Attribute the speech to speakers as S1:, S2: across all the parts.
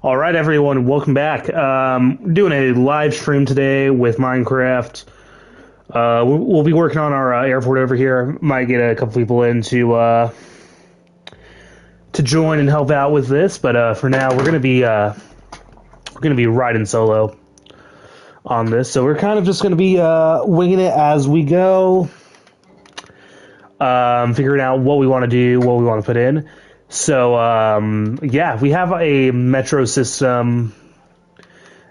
S1: All right, everyone, welcome back. Doing a live stream today with Minecraft. We'll be working on our airport over here. Might get a couple people in to join and help out with this, but for now, we're gonna be riding solo on this. So we're kind of just gonna be winging it as we go, figuring out what we want to do, what we want to put in. So, yeah, we have a metro system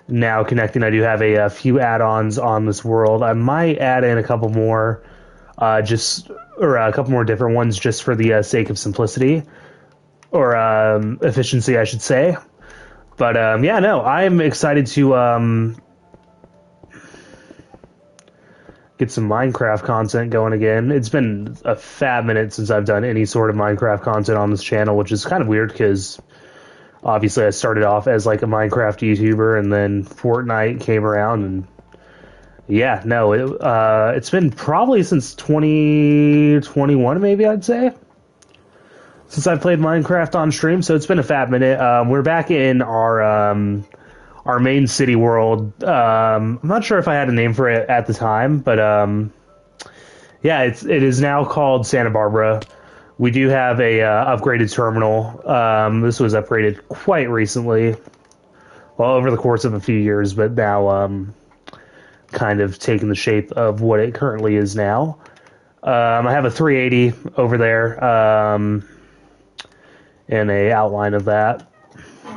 S1: now connecting. I do have a few add-ons on this world. I might add in a couple more, a couple more different ones just for the sake of simplicity, or efficiency, I should say. But, yeah, no, I'm excited to get some Minecraft content going again. It's been a fat minute since I've done any sort of Minecraft content on this channel, which is kind of weird because obviously I started off as like a Minecraft YouTuber and then Fortnite came around and yeah, no, it's been probably since 2021 maybe I'd say since I've played Minecraft on stream, so it's been a fat minute. We're back in our main city world. I'm not sure if I had a name for it at the time, but yeah, it is now called Santa Barbara. We do have a upgraded terminal. This was upgraded quite recently, well, over the course of a few years, but now kind of taking the shape of what it currently is now. I have a 380 over there, and a outline of that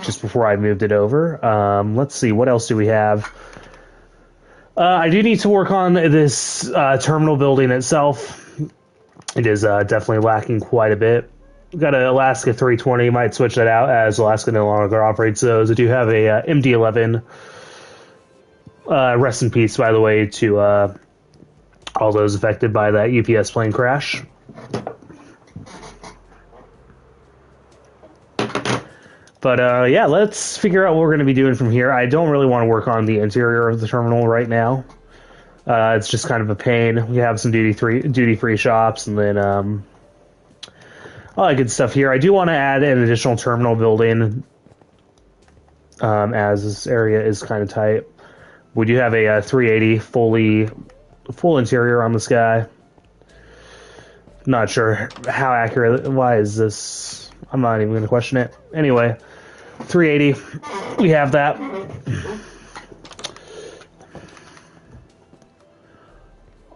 S1: just before I moved it over. Let's see, what else do we have? I do need to work on this terminal building itself. It is definitely lacking quite a bit. We've got an Alaska 320, might switch that out as Alaska no longer operates those. I do have a MD-11. Rest in peace, by the way, to all those affected by that UPS plane crash. But yeah, let's figure out what we're going to be doing from here. I don't really want to work on the interior of the terminal right now. It's just kind of a pain. We have some duty-free shops, and then all that good stuff here. I do want to add an additional terminal building, as this area is kind of tight. We do have a 380 full interior on this guy. Not sure how accurate. Why is this? I'm not even going to question it. Anyway, 380. We have that.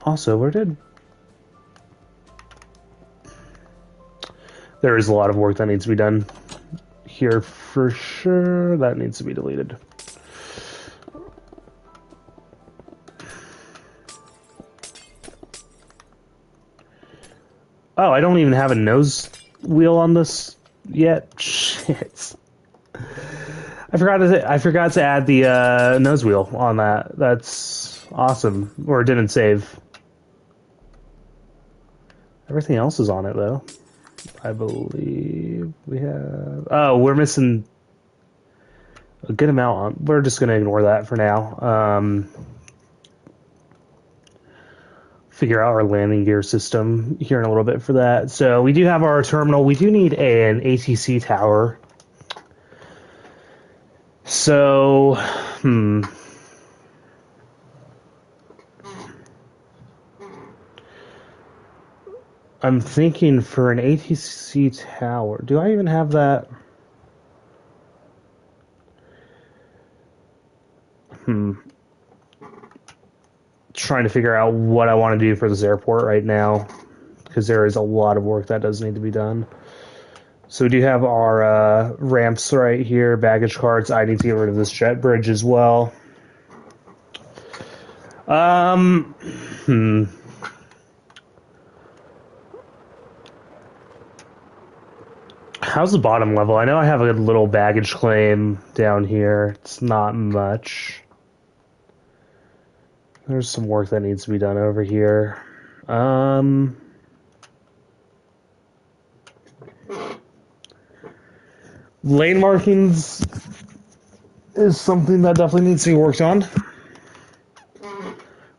S1: Also, there is a lot of work that needs to be done here for sure. That needs to be deleted. Oh, I don't even have a nose wheel on this yet. Shit. I forgot to add the nose wheel on that. That's awesome. Or it didn't save. Everything else is on it though. I believe we have. Oh, we're missing a good amount on. We're just gonna ignore that for now. Figure out our landing gear system here in a little bit for that. So we do have our terminal. We do need an ATC tower. So, I'm thinking for an ATC tower. Do I even have that? Trying to figure out what I want to do for this airport right now, because there is a lot of work that does need to be done. So we do have our ramps right here, baggage carts. I need to get rid of this jet bridge as well. How's the bottom level? I know I have a little baggage claim down here. It's not much. There's some work that needs to be done over here. Lane markings is something that definitely needs to be worked on.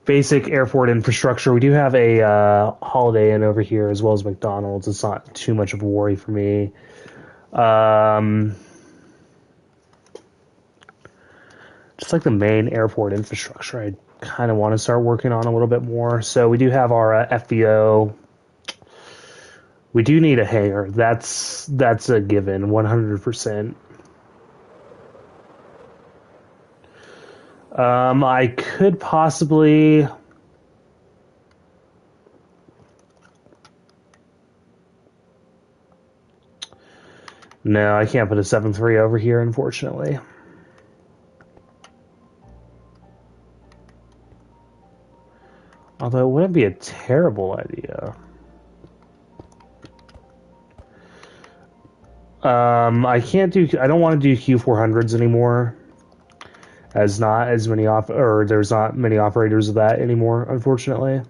S1: Basic airport infrastructure. We do have a Holiday Inn over here as well as McDonald's. It's not too much of a worry for me. just like the main airport infrastructure, I kind of want to start working on a little bit more. So we do have our FBO. We do need a hangar. That's a given, 100%. I could possibly. No, I can't put a 7-3 over here, unfortunately. Although it wouldn't be a terrible idea. I can't do. I don't want to do Q400s anymore, as not as many there's not many operators of that anymore, unfortunately.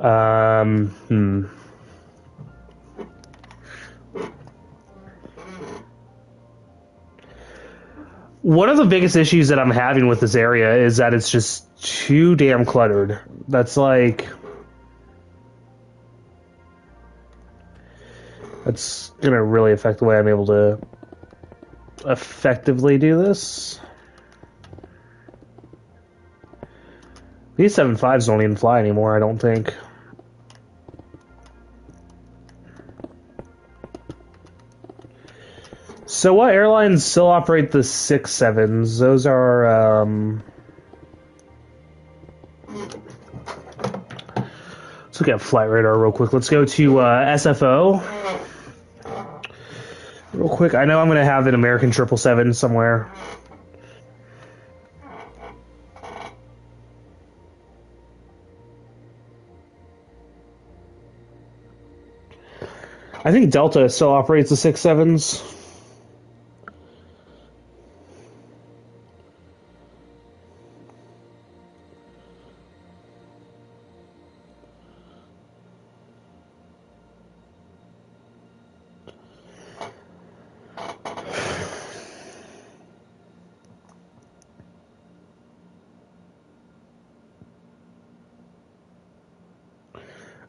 S1: Hmm. One of the biggest issues that I'm having with this area is that it's just too damn cluttered. That's gonna really affect the way I'm able to effectively do this. These 7.5s don't even fly anymore, I don't think. So what airlines still operate the 6.7s? Those are, let's look at Flight Radar real quick. Let's go to SFO. Real quick, I know I'm going to have an American 777 somewhere. I think Delta still operates the 6.7s.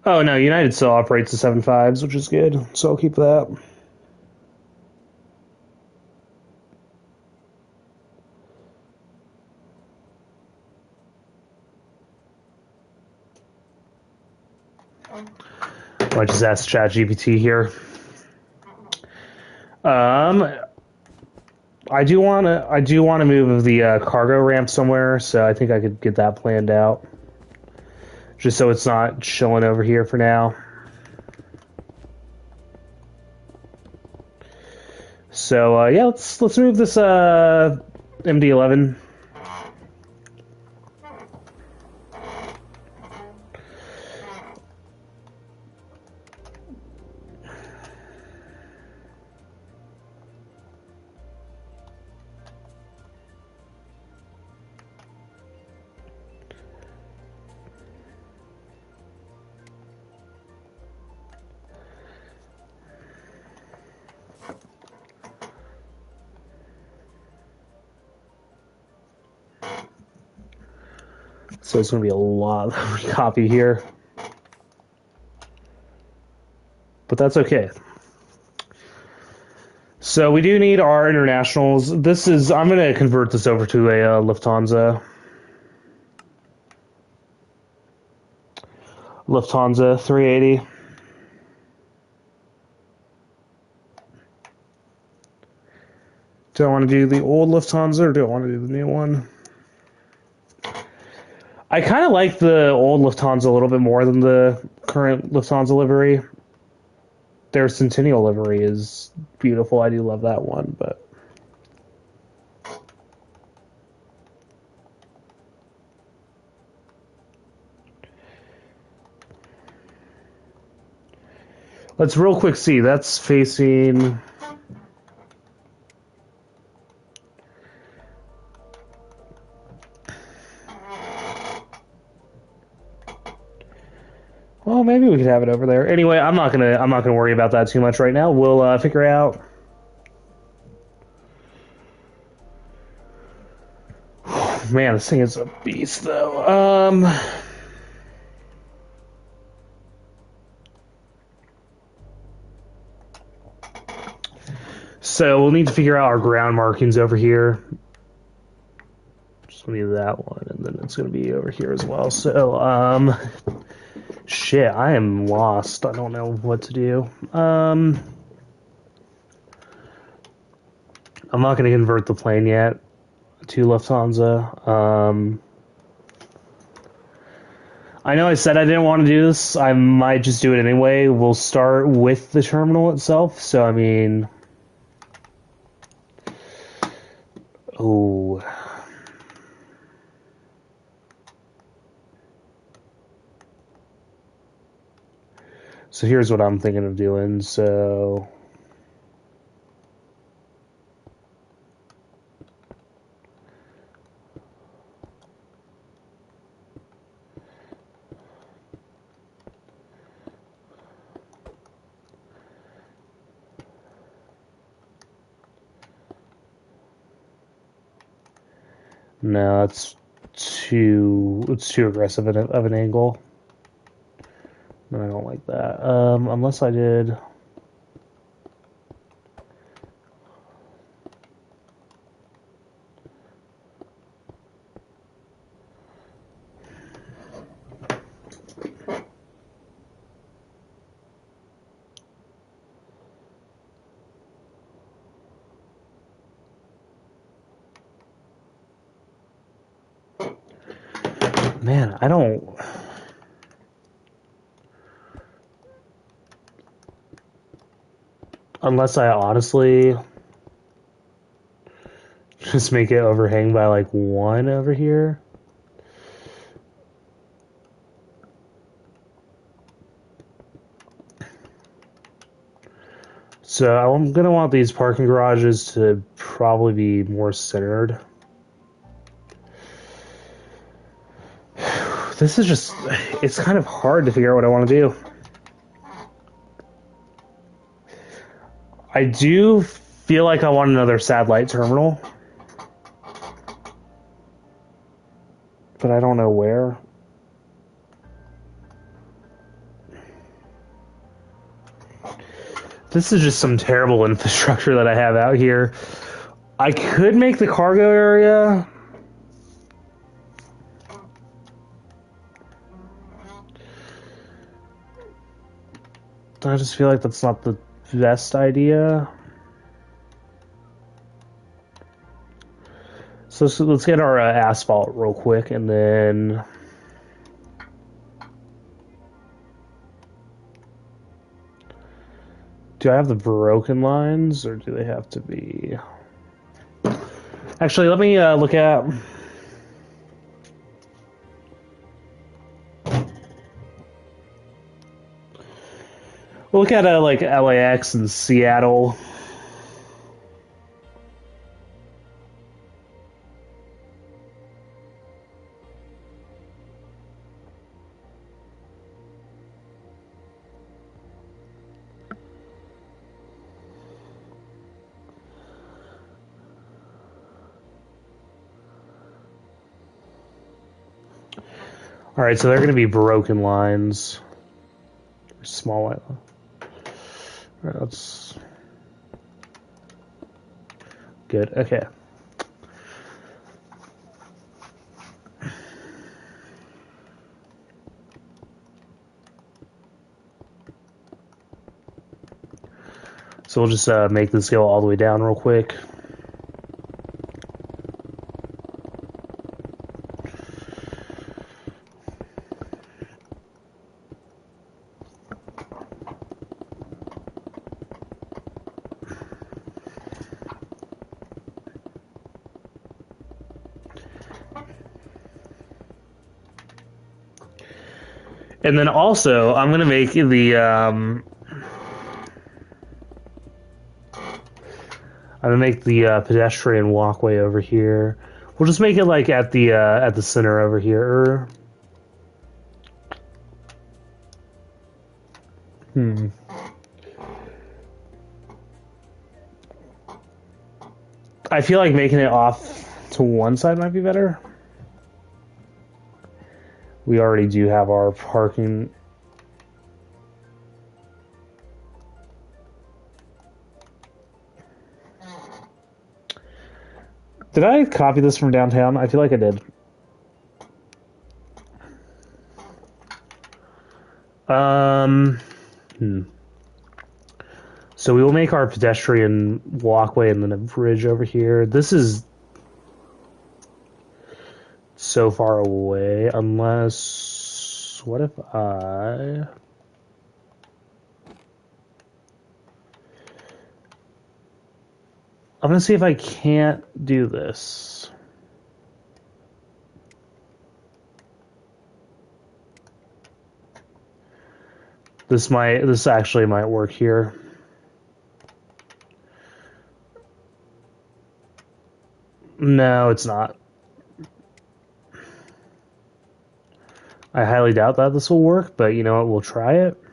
S1: Oh no, United still operates the 7.5s, which is good. So I'll keep that. I just ask ChatGPT here. I do want to move the cargo ramp somewhere, so I think I could get that planned out, just so it's not chilling over here for now. So yeah, let's move this MD-11. So it's going to be a lot of copy here, but that's okay. So we do need our internationals. I'm going to convert this over to a Lufthansa 380. Do I want to do the old Lufthansa or do I want to do the new one? I kind of like the old Lufthansa a little bit more than the current Lufthansa livery. Their Centennial livery is beautiful. I do love that one, but let's real quick see. That's facing. Well, maybe we could have it over there. Anyway, I'm not gonna worry about that too much right now. We'll figure out. Man, this thing is a beast, though. So we'll need to figure out our ground markings over here. Just gonna be that one, and then it's gonna be over here as well. So, shit, I am lost. I don't know what to do. I'm not gonna convert the plane yet to Lufthansa. I know I said I didn't want to do this. I might just do it anyway. We'll start with the terminal itself. So, I mean... Oh... So here's what I'm thinking of doing. So... No, it's too aggressive of an angle. I don't like that. Unless I did. Man, I don't. Unless I honestly just make it overhang by like one over here. So I'm gonna want these parking garages to probably be more centered. This is just, it's kind of hard to figure out what I want to do. I do feel like I want another satellite terminal, but I don't know where. This is just some terrible infrastructure that I have out here. I could make the cargo area. I just feel like that's not the best idea. So let's get our asphalt real quick, and then... Do I have the broken lines, or do they have to be... Actually, let me look at... We'll look at like LAX and Seattle. All right, so they're going to be broken lines. Small line. All right, that's good. Okay. So we'll just make this go all the way down real quick. And then also, I'm gonna make the pedestrian walkway over here. We'll just make it like at the center over here. I feel like making it off to one side might be better. We already do have our parking. Did I copy this from downtown? I feel like I did. Um, hmm. So we will make our pedestrian walkway and then a bridge over here. This is so far away, unless... What if I... I'm gonna see if I can't do this. This actually might work here. No, it's not. I highly doubt that this will work, but you know what? We'll try it.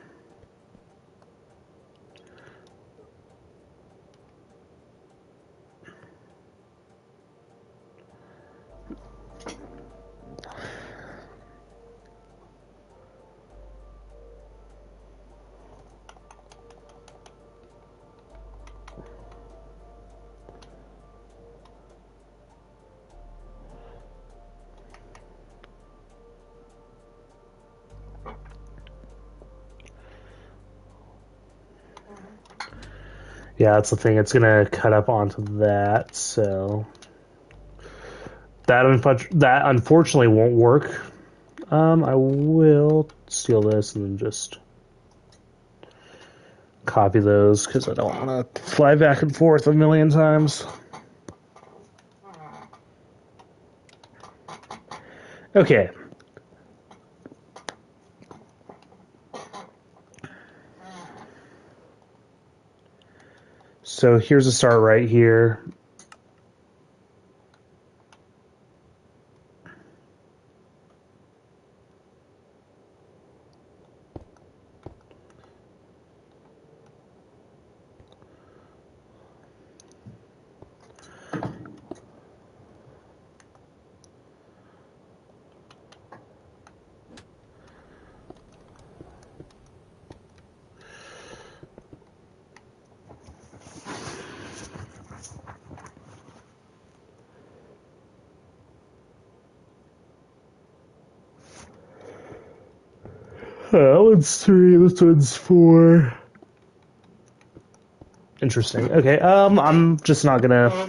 S1: Yeah, that's the thing. It's gonna cut up onto that, so that unfortunately won't work. I will steal this and then just copy those because I don't want to fly back and forth a million times. Okay. So here's a start right here. That one's 3, this one's 4. Interesting. Okay, I'm just not gonna...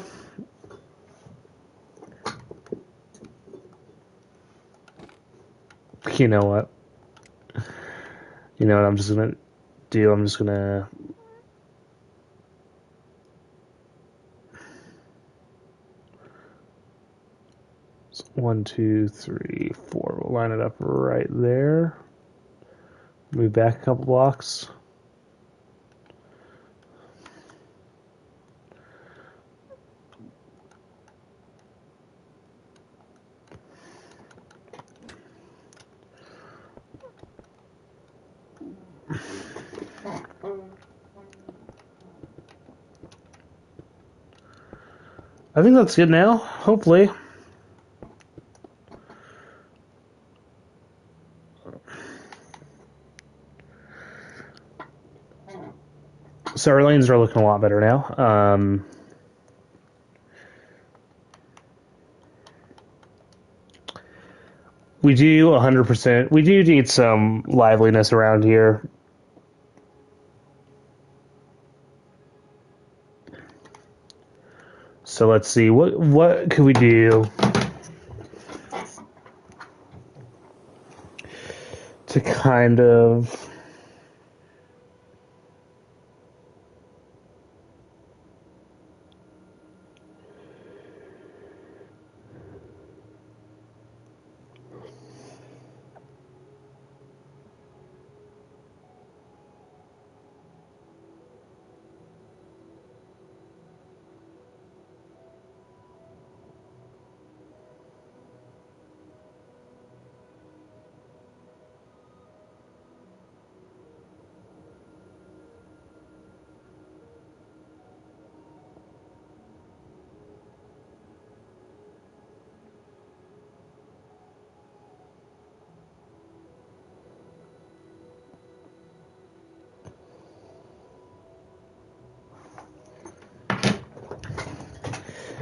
S1: You know what? You know what I'm just gonna do? I'm just gonna... 1, 2, 3, 4. We'll line it up right there. Move back a couple blocks. I think that's good now, hopefully. So our lanes are looking a lot better now. We do 100%. We do need some liveliness around here. So let's see, what could we do to kind of...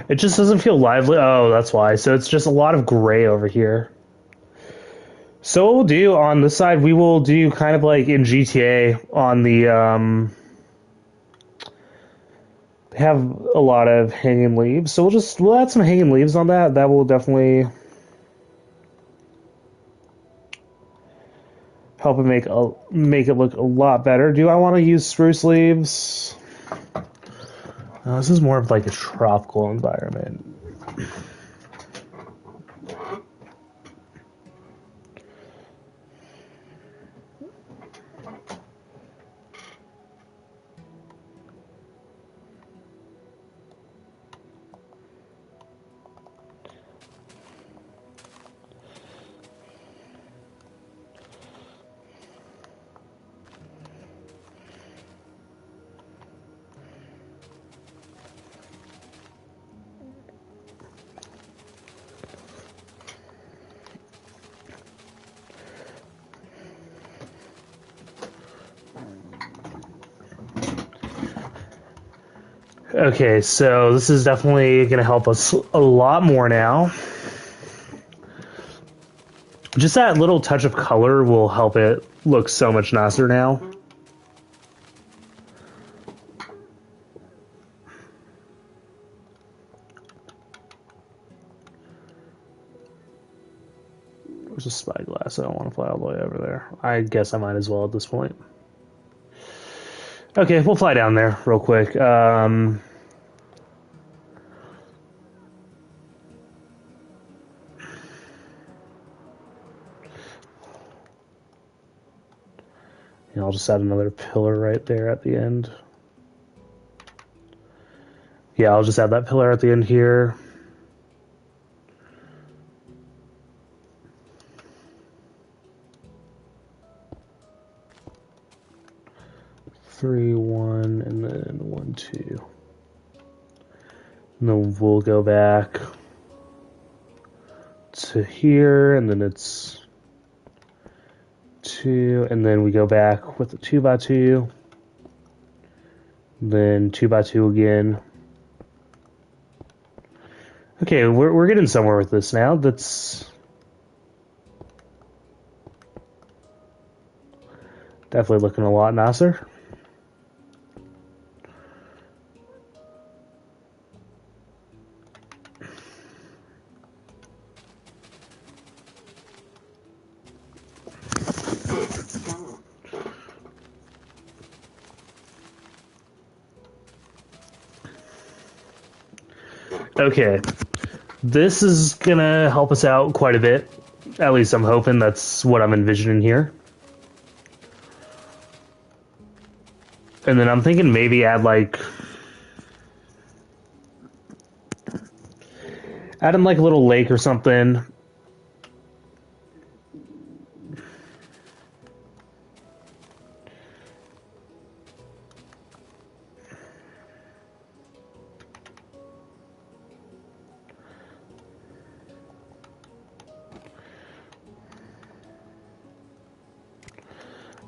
S1: It just doesn't feel lively. Oh, that's why. So it's just a lot of gray over here. So what we'll do on this side, we will do kind of like in GTA on the have a lot of hanging leaves. So we'll add some hanging leaves on that. That will definitely help it make it look a lot better. Do I want to use spruce leaves? No, this is more of like a tropical environment. Okay, so this is definitely going to help us a lot more now. Just that little touch of color will help it look so much nicer now. There's a spyglass. I don't want to fly all the way over there. I guess I might as well at this point. Okay, we'll fly down there real quick. And I'll just add another pillar right there at the end. Yeah, I'll just add that pillar at the end here. Three, one, and then 1, 2. And then we'll go back to here, and then it's 2, and then we go back with the 2x2, then 2x2 again. Okay, we're getting somewhere with this now. That's definitely looking a lot nicer. Okay, this is gonna help us out quite a bit. At least I'm hoping that's what I'm envisioning here. And then I'm thinking maybe add in like a little lake or something.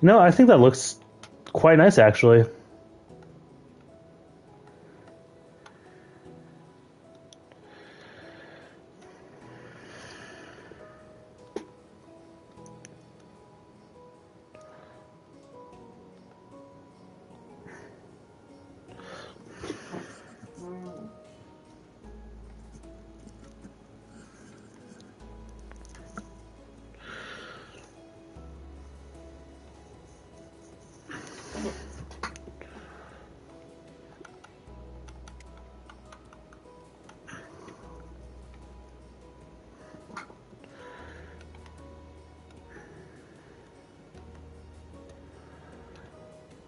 S1: No, I think that looks quite nice, actually.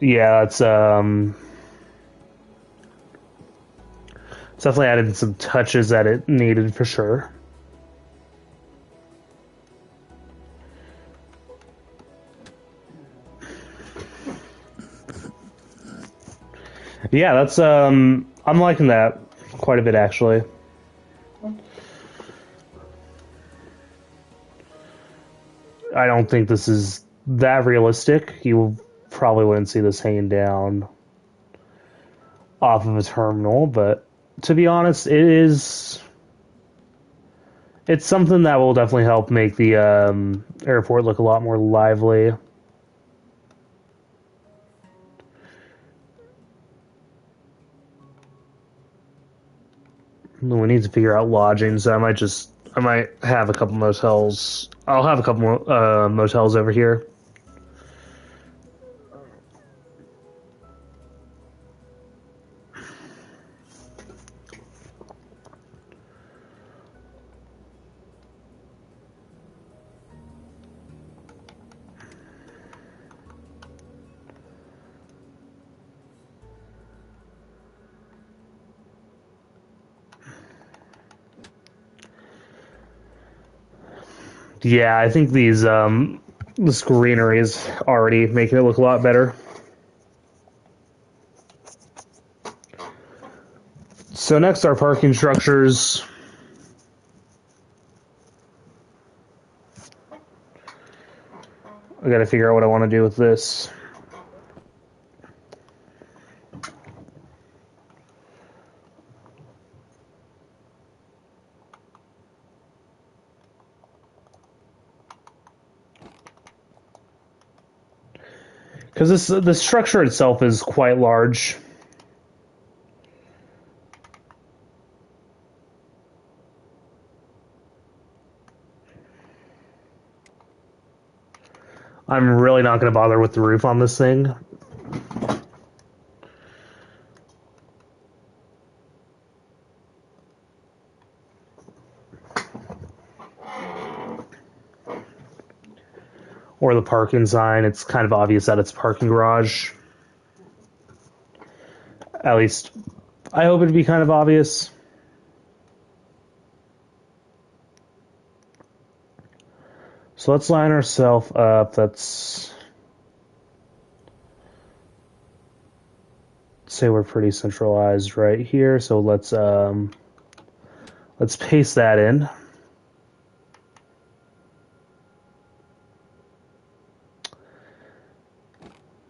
S1: Yeah, it's definitely added some touches that it needed for sure. Yeah, that's I'm liking that quite a bit actually. I don't think this is that realistic. You probably wouldn't see this hanging down off of a terminal, but to be honest, it's something that will definitely help make the airport look a lot more lively. We need to figure out lodging, so I might have a couple motels. I'll have a couple motels over here. Yeah, I think this greenery is already making it look a lot better. So next are parking structures. I gotta figure out what I want to do with this. Because the structure itself is quite large. I'm really not going to bother with the roof on this thing. Or the parking sign. It's kind of obvious that it's a parking garage. At least, I hope it'd be kind of obvious. So let's line ourselves up. Let's say we're pretty centralized right here. So let's paste that in.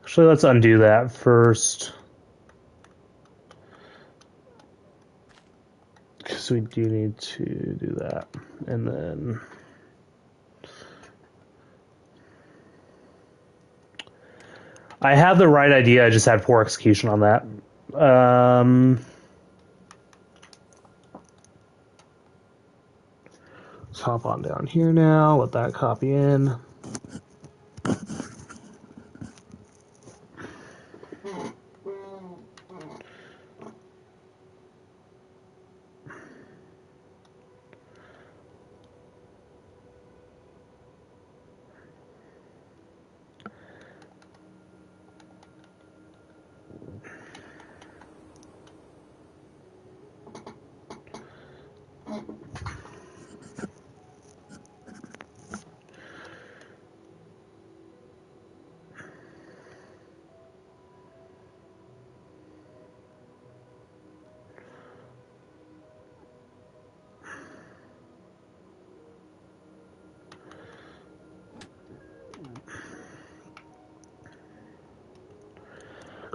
S1: Actually, let's undo that first. Because we do need to do that. And then I have the right idea, I just had poor execution on that. Let's hop on down here now, let that copy in.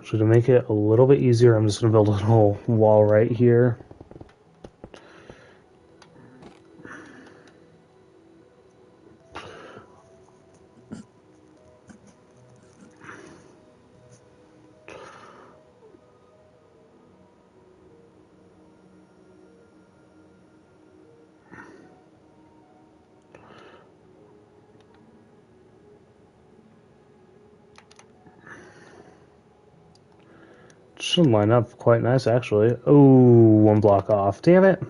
S1: So to make it a little bit easier, I'm just going to build a little wall right here. Should line up quite nice, actually. Oh, one block off. Damn it.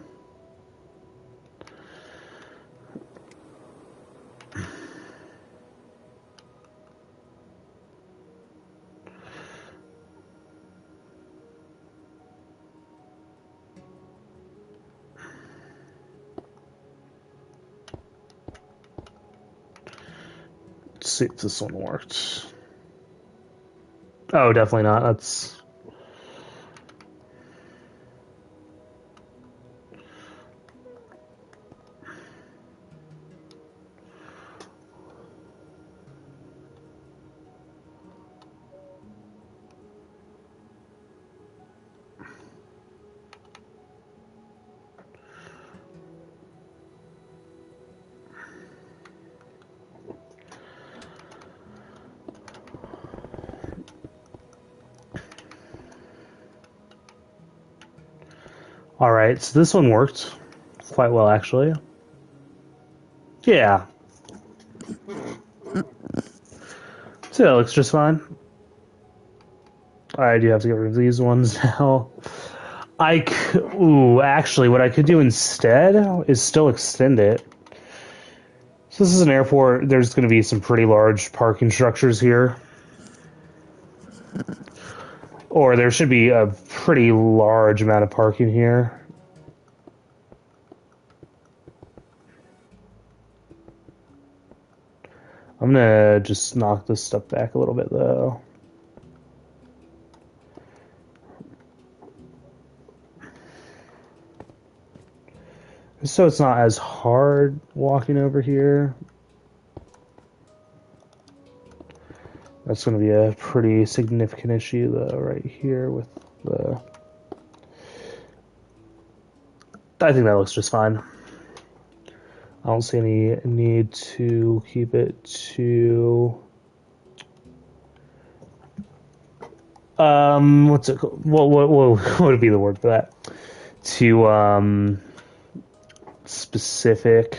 S1: Let's see if this one worked. Oh, definitely not. That's... All right, so this one worked quite well, actually. Yeah. So that looks just fine. I do have to get rid of these ones now. Ooh, actually, what I could do instead is still extend it. So this is an airport. There's going to be some pretty large parking structures here. Or there should be a pretty large amount of parking here. I'm going to just knock this stuff back a little bit, though. So it's not as hard walking over here. That's going to be a pretty significant issue, though, right here with the... I think that looks just fine. I don't see any need to keep it to... what's it called? What would be the word for that? To, specific...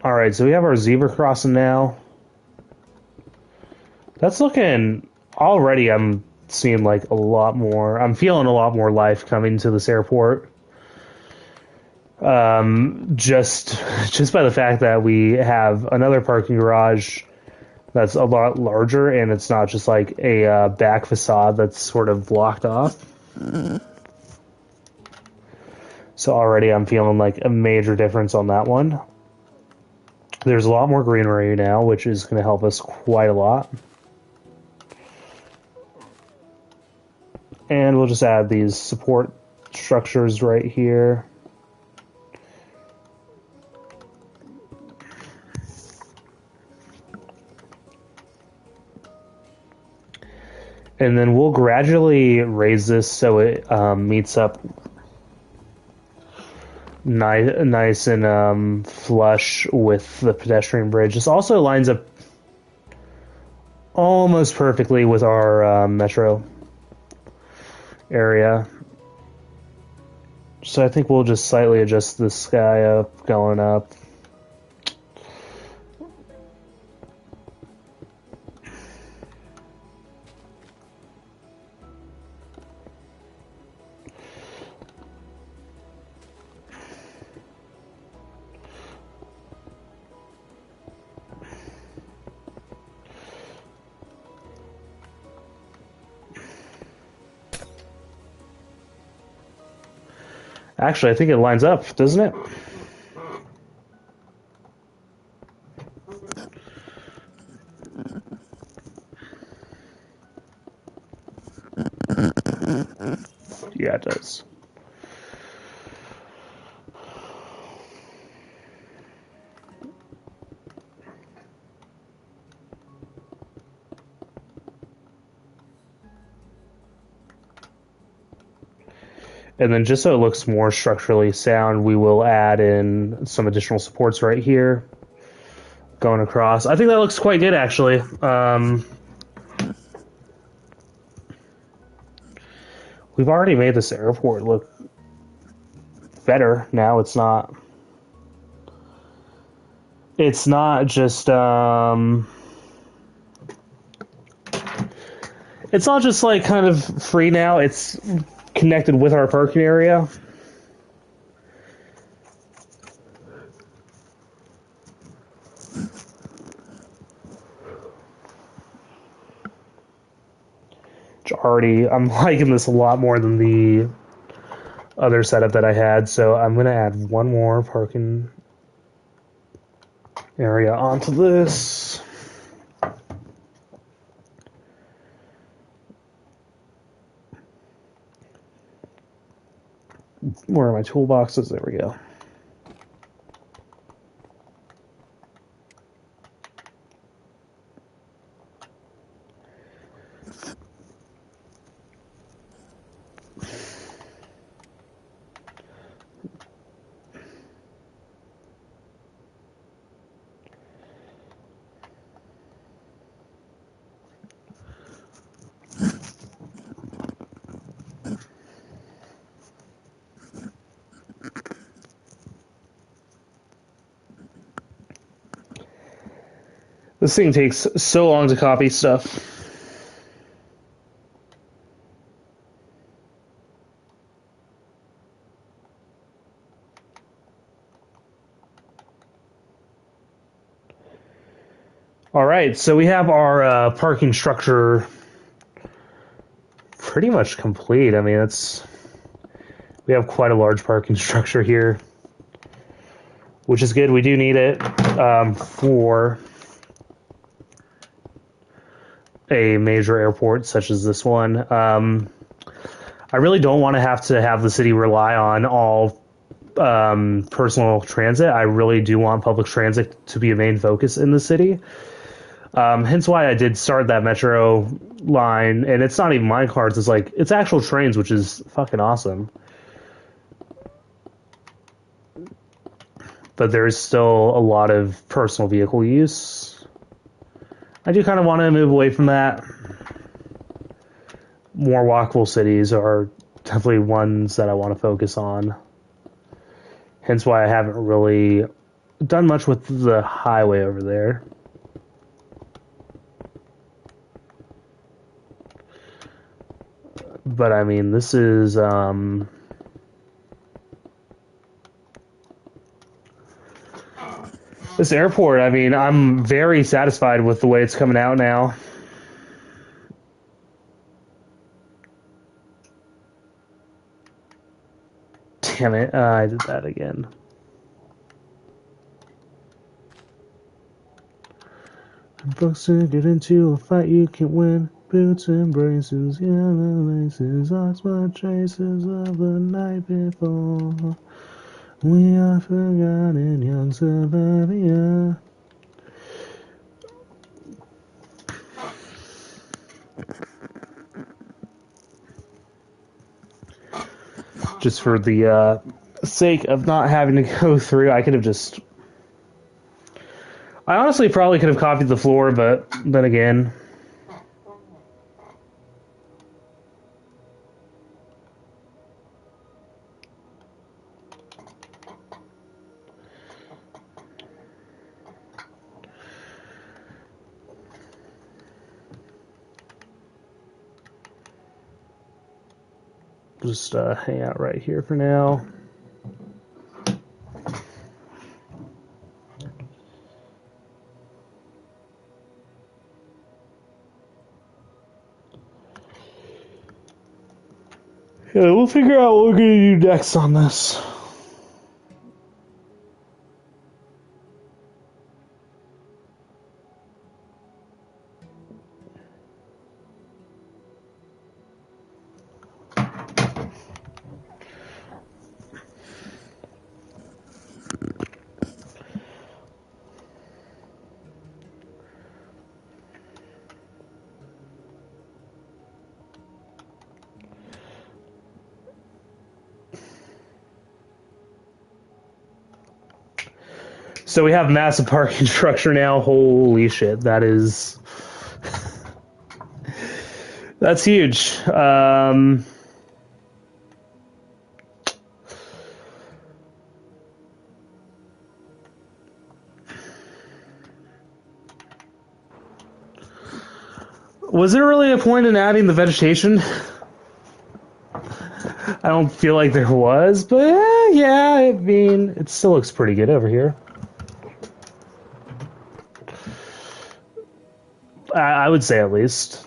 S1: Alright, so we have our zebra crossing now. That's looking... Already I'm seeing like a lot more... I'm feeling a lot more life coming to this airport. Just by the fact that we have another parking garage that's a lot larger, and it's not just like a back facade that's sort of blocked off. So already I'm feeling like a major difference on that one. There's a lot more greenery now, which is going to help us quite a lot. And we'll just add these support structures right here. And then we'll gradually raise this so it meets up nice and flush with the pedestrian bridge. This also lines up almost perfectly with our metro area. So I think we'll just slightly adjust this guy up, going up. Actually, I think it lines up, doesn't it? Yeah, it does. And then just so it looks more structurally sound, we will add in some additional supports right here going across. I think that looks quite good, actually. We've already made this airport look better. Now it's not... It's not just... It's not just, like, kind of free now. It's connected with our parking area. I'm liking this a lot more than the other setup that I had, so I'm going to add one more parking area onto this. Where are my toolboxes? There we go. This thing takes so long to copy stuff. All right, so we have our parking structure pretty much complete. I mean, we have quite a large parking structure here, which is good. We do need it for a major airport such as this one. I really don't want to have the city rely on all personal transit. I really do want public transit to be a main focus in the city. Hence why I did start that metro line, and it's not even mine cards. It's actual trains, which is fucking awesome. But there is still a lot of personal vehicle use. I do kind of want to move away from that. More walkable cities are definitely ones that I want to focus on. Hence why I haven't really done much with the highway over there. But I mean, this is this airport. I mean, I'm very satisfied with the way it's coming out now. Damn it, I did that again. Books to get into a fight you can win. Boots and braces, yellow laces, Oxford traces of the night before. We are forgotten young suburbia. Just for the sake of not having to go through, I could have just... I honestly probably could have copied the floor, but then again... Just hang out right here for now. Yeah, we'll figure out what we're going to do next on this. So we have massive parking structure now. Holy shit, that is... That's huge. Was there really a point in adding the vegetation? I don't feel like there was, but yeah, I mean, it still looks pretty good over here. I would say at least.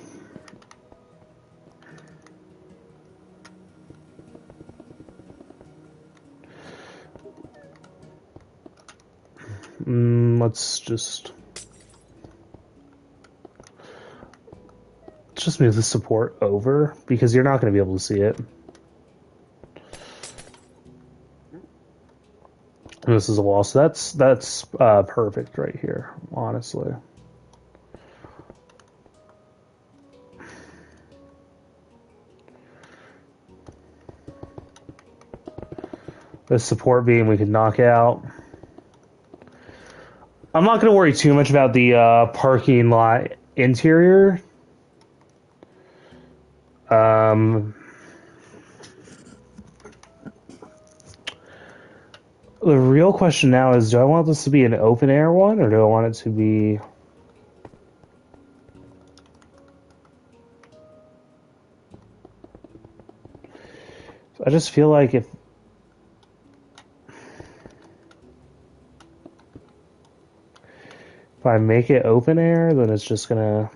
S1: Let's just move the support over because you're not going to be able to see it. And this is a wall, so that's perfect right here, honestly. This support beam we can knock out. I'm not going to worry too much about the parking lot interior. The real question now is, do I want this to be an open air one, or do I want it to be... I just feel like if I make it open air, then it's just gonna...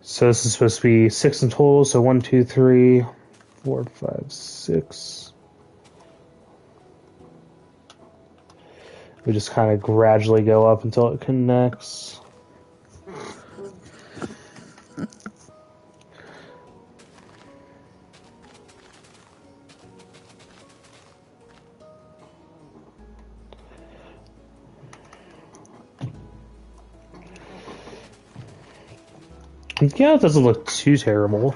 S1: So this is supposed to be 6 in total, so 1, 2, 3, 4, 5, 6. We just kind of gradually go up until it connects. Yeah, it doesn't look too terrible.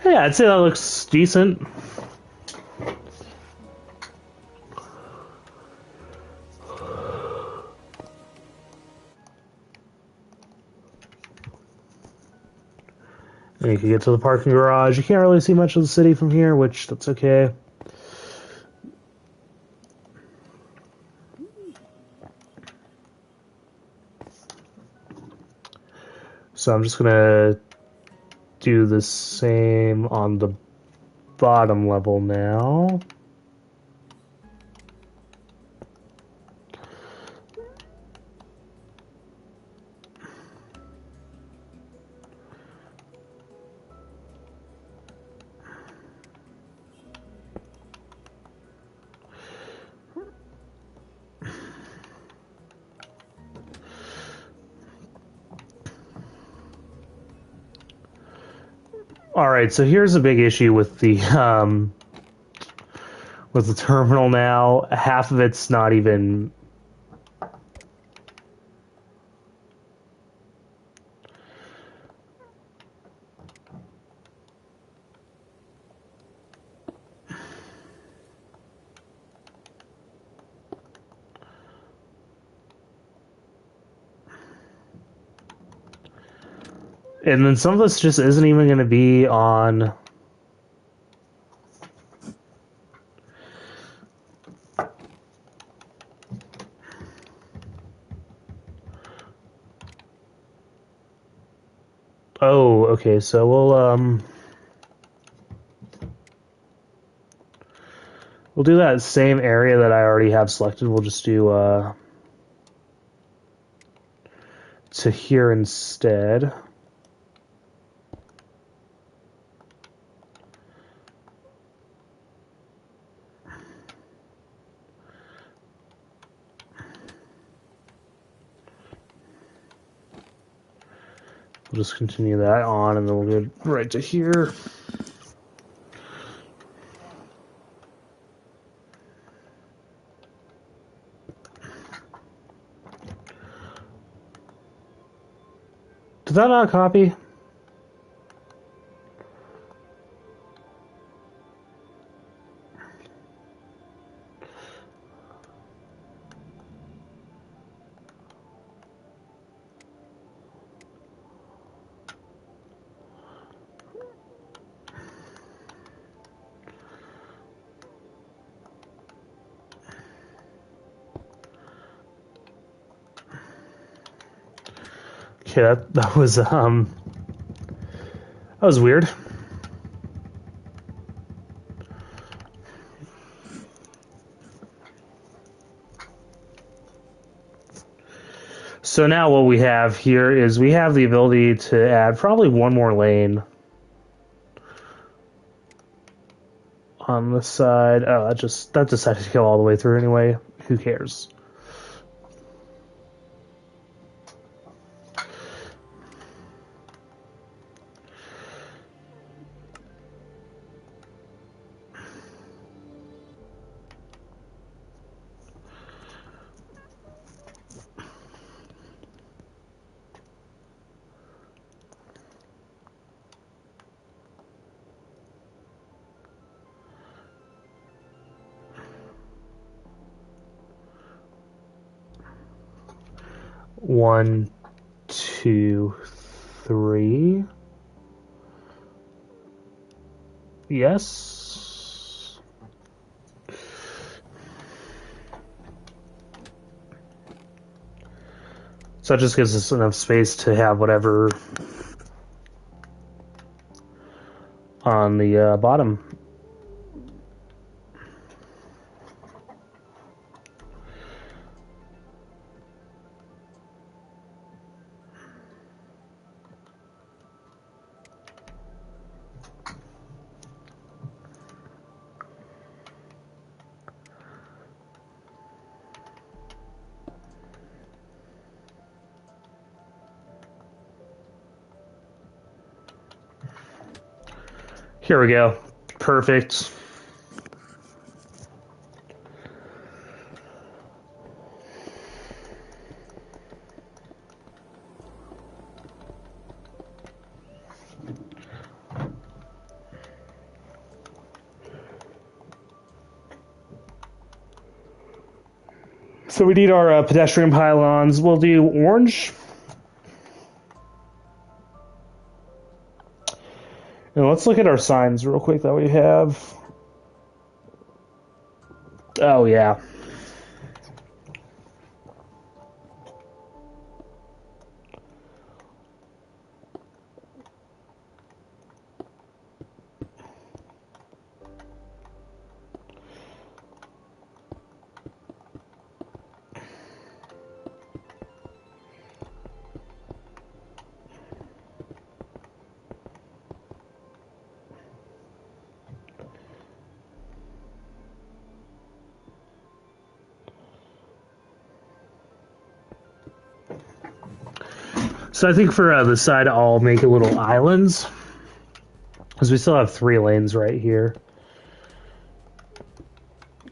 S1: Yeah, I'd say that looks decent. And you can get to the parking garage. You can't really see much of the city from here, which that's okay. So I'm just gonna do the same on the bottom level now. All right, so here's a big issue with the terminal now. Half of it's not even... And then some of this just isn't even going to be on... Oh, okay, so we'll do that same area that I already have selected. We'll just do to here instead. We'll just continue that on, and then we'll go right to here. Is that not a copy? Okay, that was weird. So now what we have here is we have the ability to add probably one more lane on the side. Oh, that decided to go all the way through anyway. Who cares? One, two, three. Yes. So that just gives us enough space to have whatever on the bottom. Here we go. Perfect. So we need our pedestrian pylons. We'll do orange. And let's look at our signs real quick that we have. Oh, yeah. So I think for the side, I'll make it little islands. Because we still have 3 lanes right here.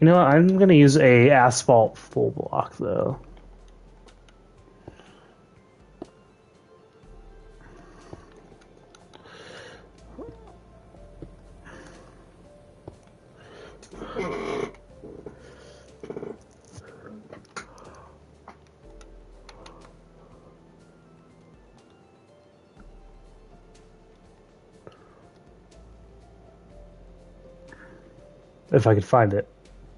S1: You know what? I'm going to use a asphalt full block, though. If I could find it.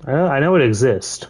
S1: I know it exists.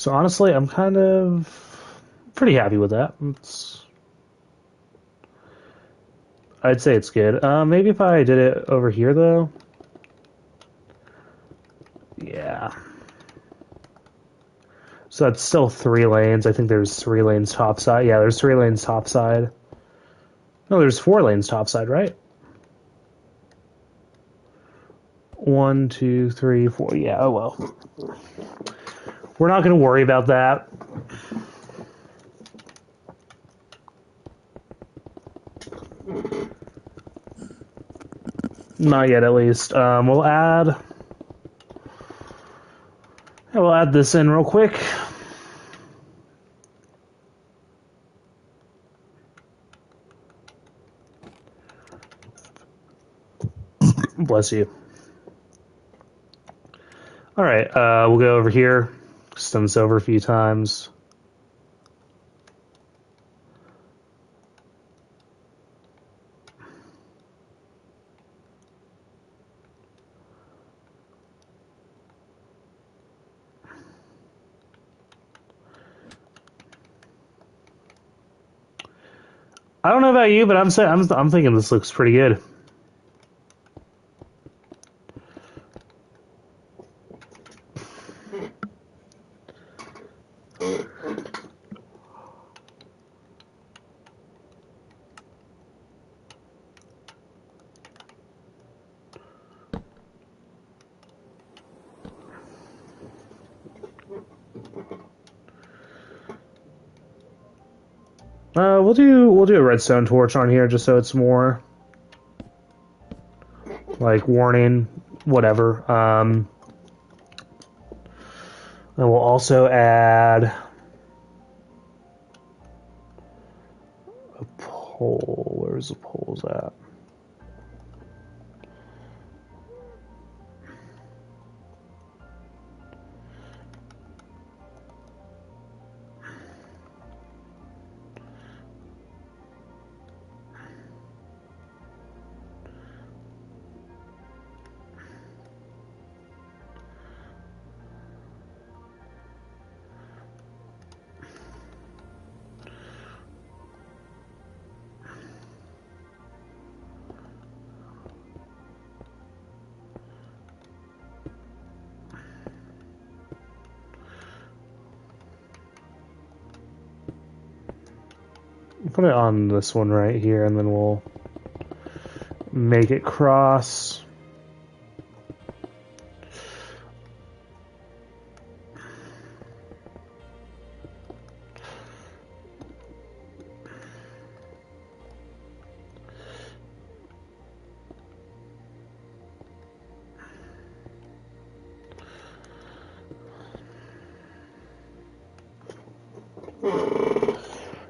S1: So honestly, I'm kind of pretty happy with that. I'd say it's good. Maybe if I did it over here, though. Yeah. So that's still 3 lanes. I think there's 3 lanes topside. Yeah, there's 3 lanes topside. No, there's 4 lanes topside, right? 1, 2, 3, 4. Yeah, oh well. We're not going to worry about that. Not yet, at least. We'll add this in real quick. Bless you. All right, we'll go over here. Stem this over a few times. I don't know about you, but I'm thinking this looks pretty good. We'll do a redstone torch on here just so it's more like warning, whatever. And we'll also add a pole. Where's the poles at? Put it on this one right here, and then we'll make it cross.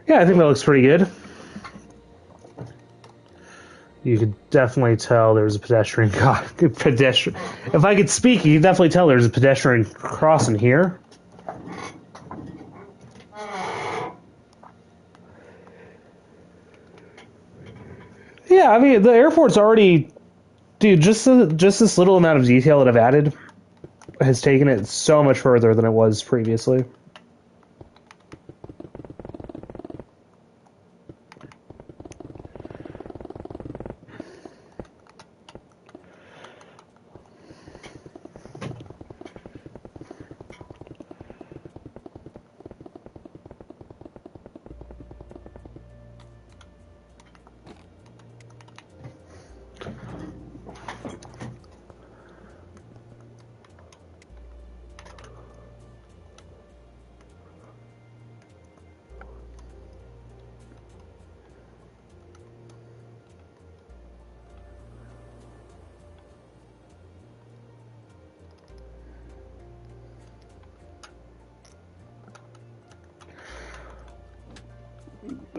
S1: Yeah, I think that looks pretty good. You could definitely tell there's a pedestrian. Pedestrian. If I could speak, you could definitely tell there's a pedestrian crossing here. Yeah, I mean the airport's already, dude. Just this little amount of detail that I've added has taken it so much further than it was previously.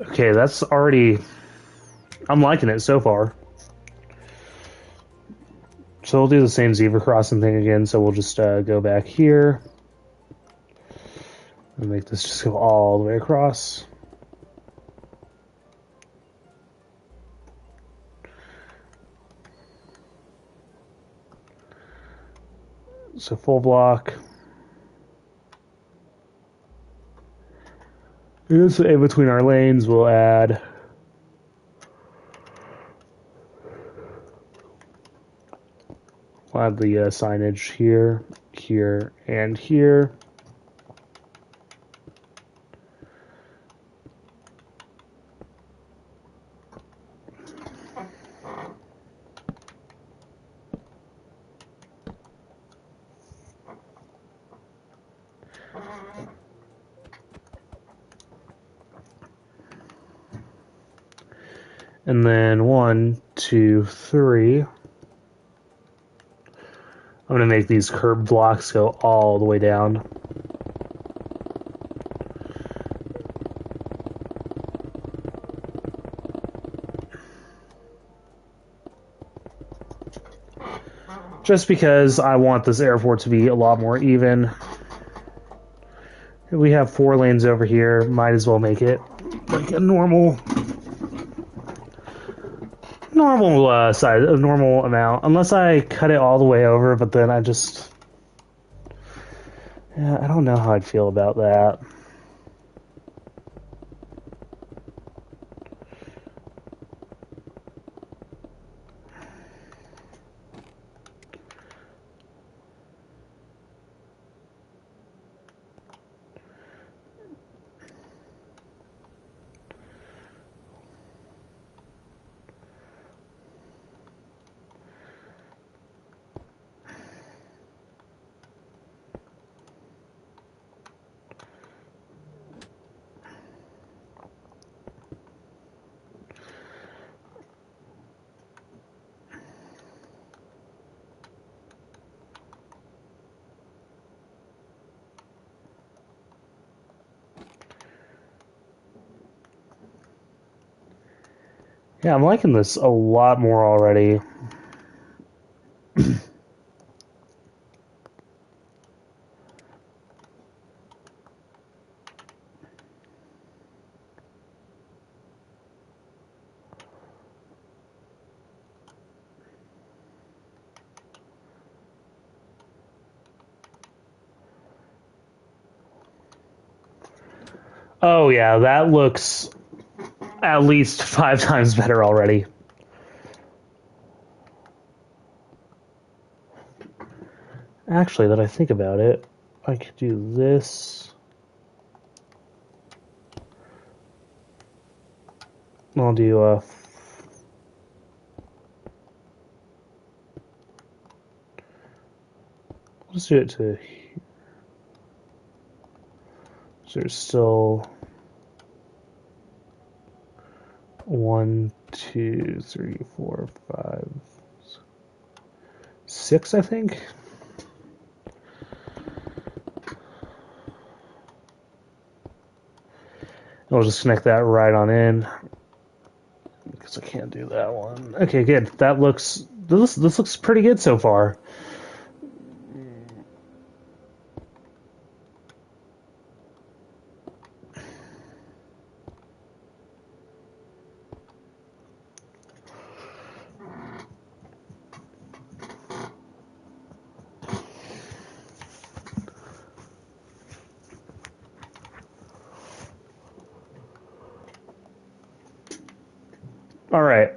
S1: Okay, that's already. I'm liking it so far. So we'll do the same zebra crossing thing again. So we'll just go back here and make this just go all the way across. So full block. In between our lanes, we'll add the signage here, here, and here. And then 1, 2, 3. I'm going to make these curb blocks go all the way down. Just because I want this airport to be a lot more even. We have 4 lanes over here. Might as well make it like a normal size, a normal amount. Unless I cut it all the way over, but then I just... Yeah, I don't know how I'd feel about that. Yeah, I'm liking this a lot more already. Oh yeah, that looks at least 5 times better already. Actually, that I think about it, I could do this. I'll do let's do it to... So there's still 1, 2, 3, 4, 5, 6, I think. I'll just connect that right on in because I can't do that one. Okay, good. That looks this looks pretty good so far. All right.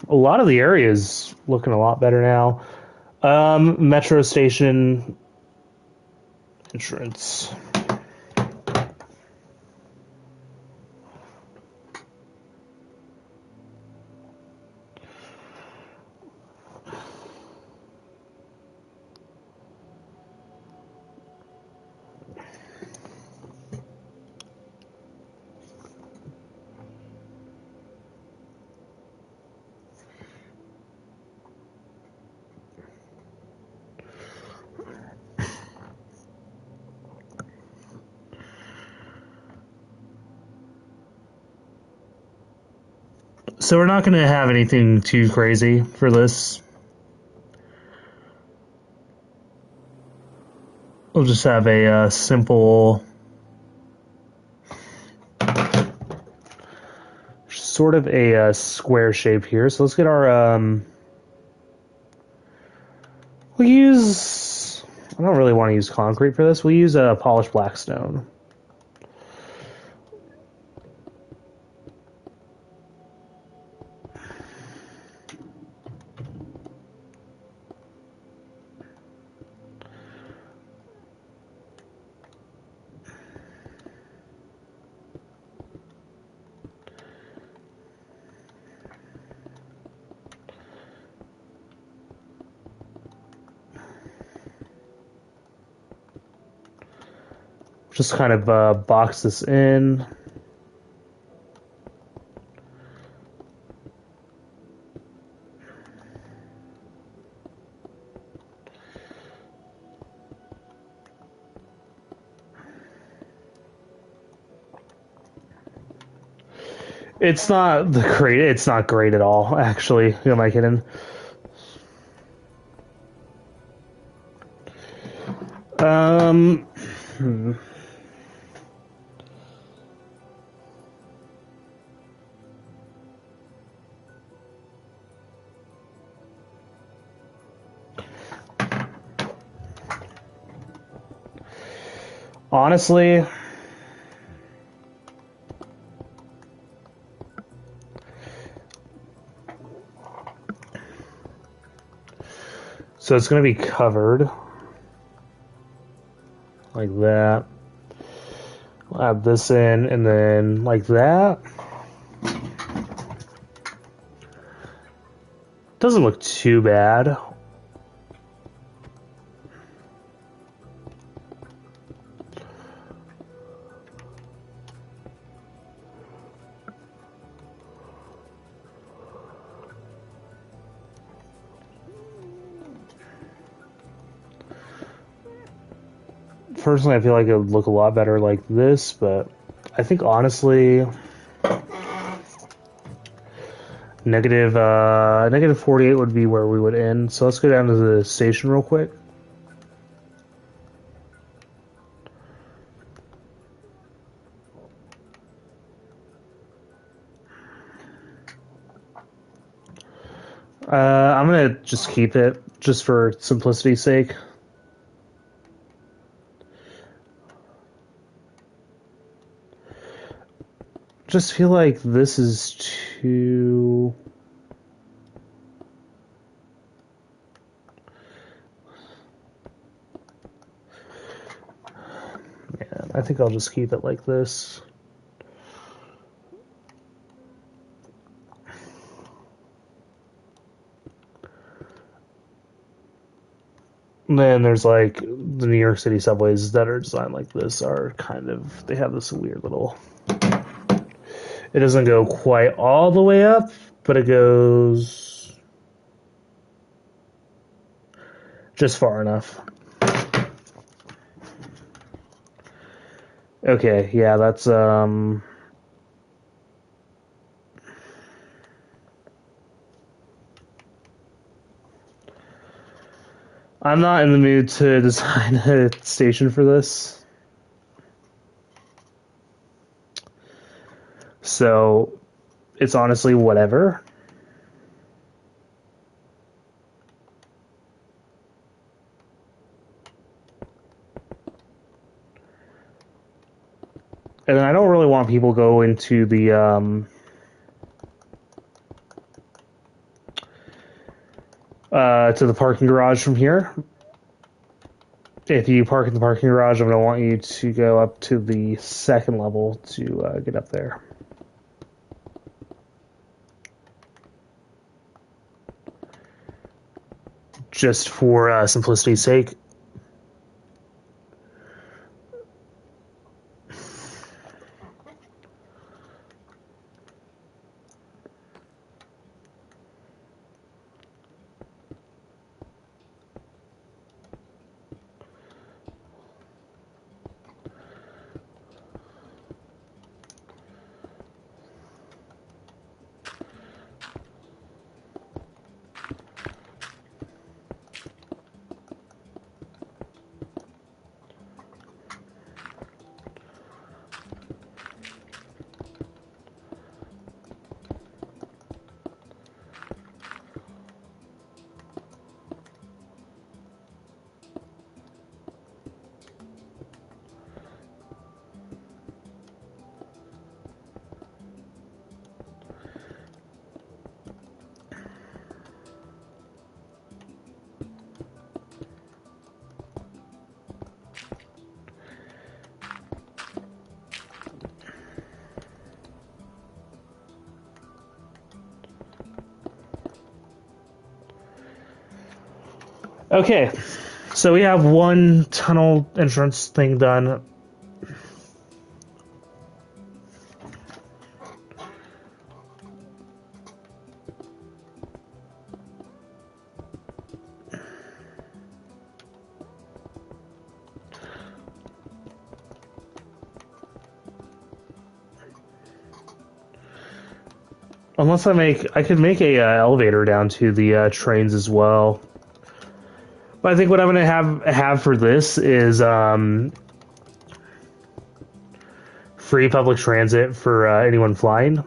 S1: A lot of the area is looking a lot better now. Metro station entrance. So we're not going to have anything too crazy for this. We'll just have a simple, sort of a square shape here. So let's get our, we'll use, I don't really want to use concrete for this. We'll use a polished black stone. Just kind of box this in. It's not the great. It's not great at all, actually. Who am I kidding? Hmm. Honestly, so it's going to be covered like that. I'll add this in, and then like that. Doesn't look too bad. Personally, I feel like it would look a lot better like this, but I think honestly, negative 48 would be where we would end. So let's go down to the station real quick. I'm gonna just keep it just for simplicity's sake. Just feel like this is too... Yeah, I think I'll just keep it like this. And then there's like the New York City subways that are designed like this are kind of, they have this weird little... It doesn't go quite all the way up, but it goes just far enough. Okay, yeah, that's I'm not in the mood to design a station for this. So it's honestly whatever. And I don't really want people go into the to the parking garage from here. If you park in the parking garage, I'm going to want you to go up to the second level to get up there. Just for simplicity's sake. Okay, so we have one tunnel entrance thing done. Unless I could make a elevator down to the trains as well. But I think what I'm gonna have for this is free public transit for anyone flying.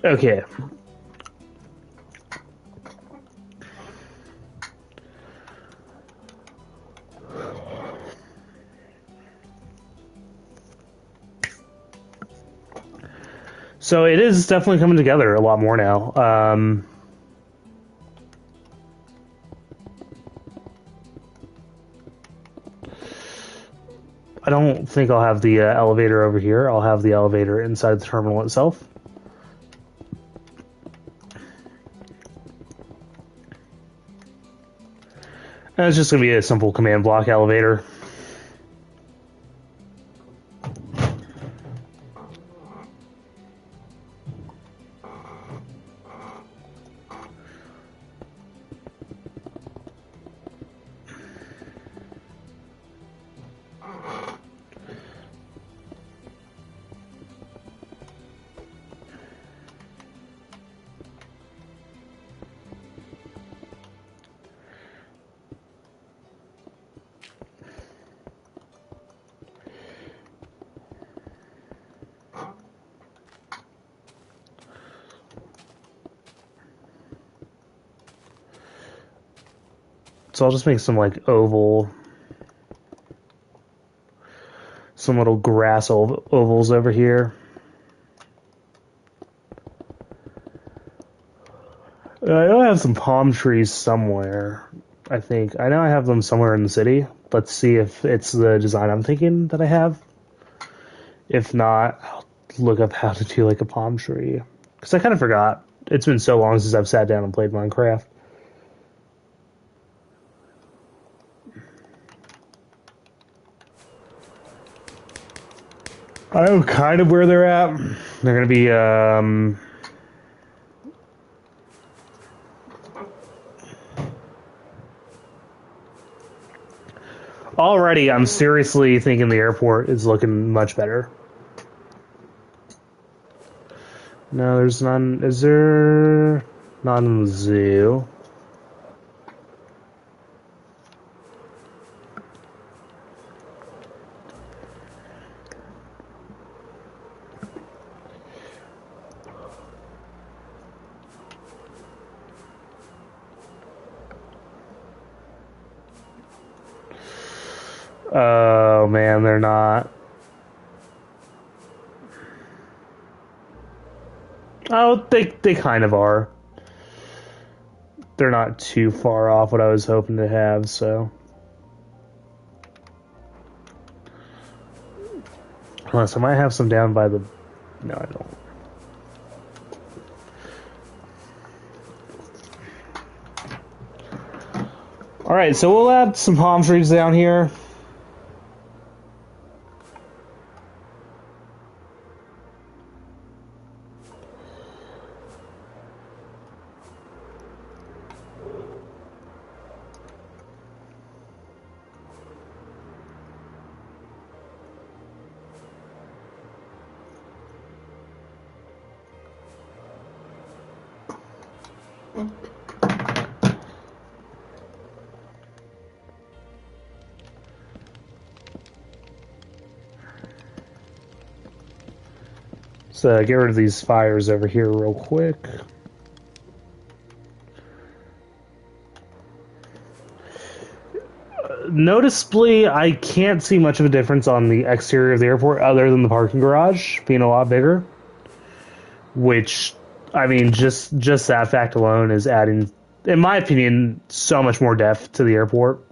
S1: Okay. So it is definitely coming together a lot more now. I don't think I'll have the elevator over here. I'll have the elevator inside the terminal itself. And it's just going to be a simple command block elevator. So I'll just make some like oval, some little grass ovals over here. I know I have some palm trees somewhere. I think I know I have them somewhere in the city. Let's see if it's the design I'm thinking that I have. If not, I'll look up how to do like a palm tree because I kind of forgot. It's been so long since I've sat down and played Minecraft. I know kind of where they're at. They're gonna be already. I'm seriously thinking the airport is looking much better. No, there's none. Is there? Not in the zoo. Oh man, they're not. Oh, they kind of are. They're not too far off what I was hoping to have, so. Unless I might have some down by the. No, I don't. All right, so we'll add some palm trees down here. So get rid of these fires over here real quick. Noticeably, I can't see much of a difference on the exterior of the airport other than the parking garage being a lot bigger. Which, I mean, just that fact alone is adding, in my opinion, so much more depth to the airport.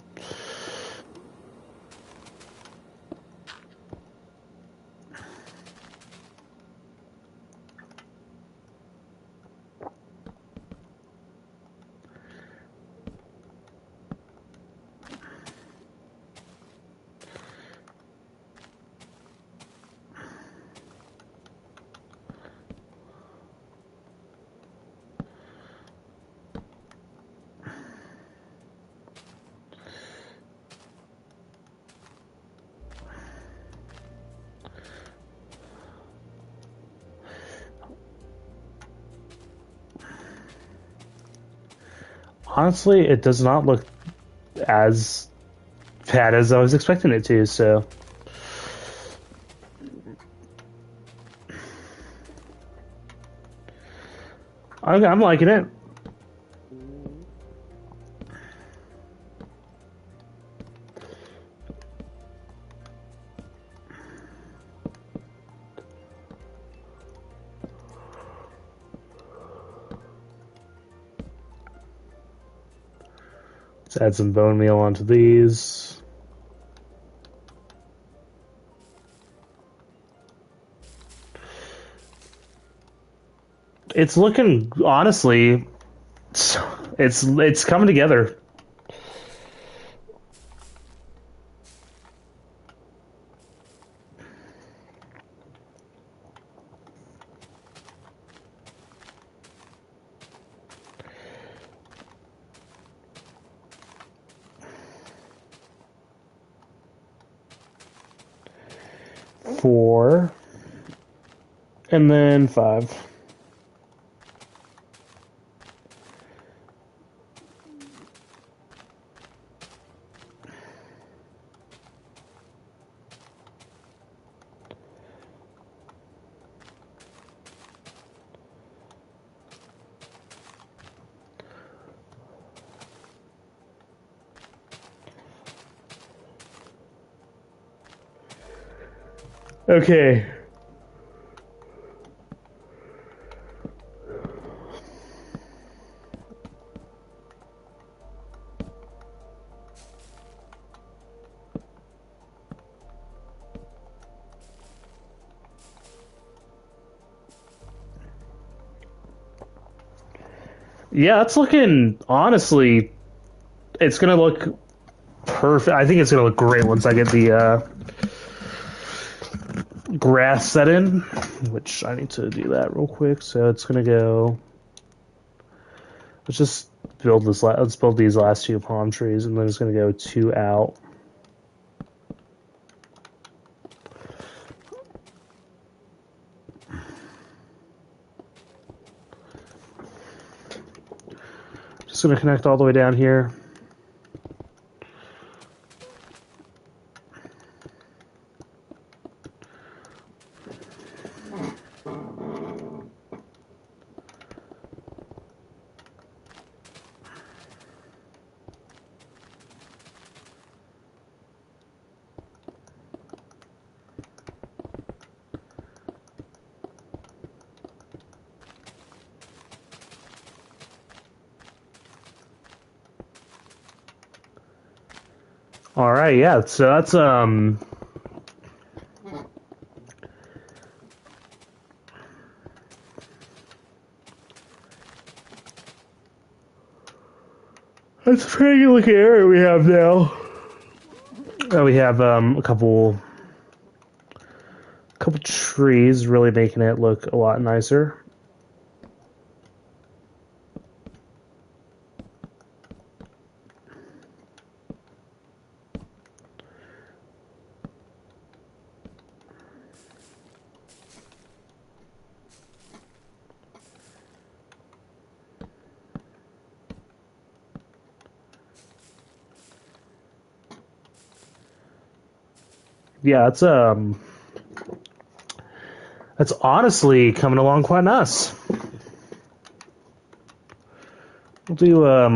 S1: Honestly, it does not look as bad as I was expecting it to, so I'm liking it. Let's add some bone meal onto these. It's looking, honestly, it's coming together. Four, and then five. Okay. Yeah, it's looking, honestly, it's gonna look perfect. I think it's gonna look great once I get the grass set in, which I need to do that real quick. So it's gonna go. Let's just build this. Let's build these last two palm trees, and then it's gonna go two out. Just gonna connect all the way down here. All right, yeah. So that's That's a pretty good looking area we have now. We have a couple trees, really making it look a lot nicer. Yeah, it's honestly coming along quite nice. We'll do we'll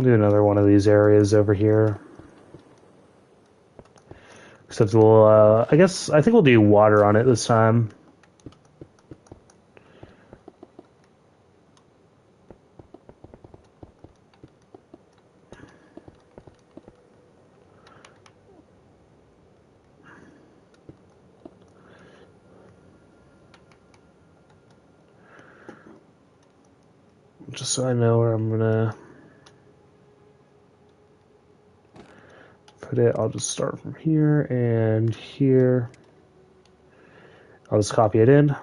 S1: do another one of these areas over here. Except we'll I think we'll do water on it this time. Just so I know where I'm gonna put it, I'll just start from here and here. I'll just copy it in.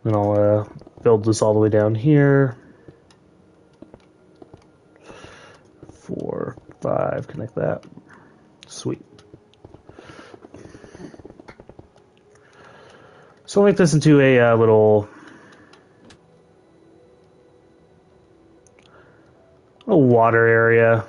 S1: Then I'll build this all the way down here. 4, 5, connect that. Sweet. So I'll make this into a a water area.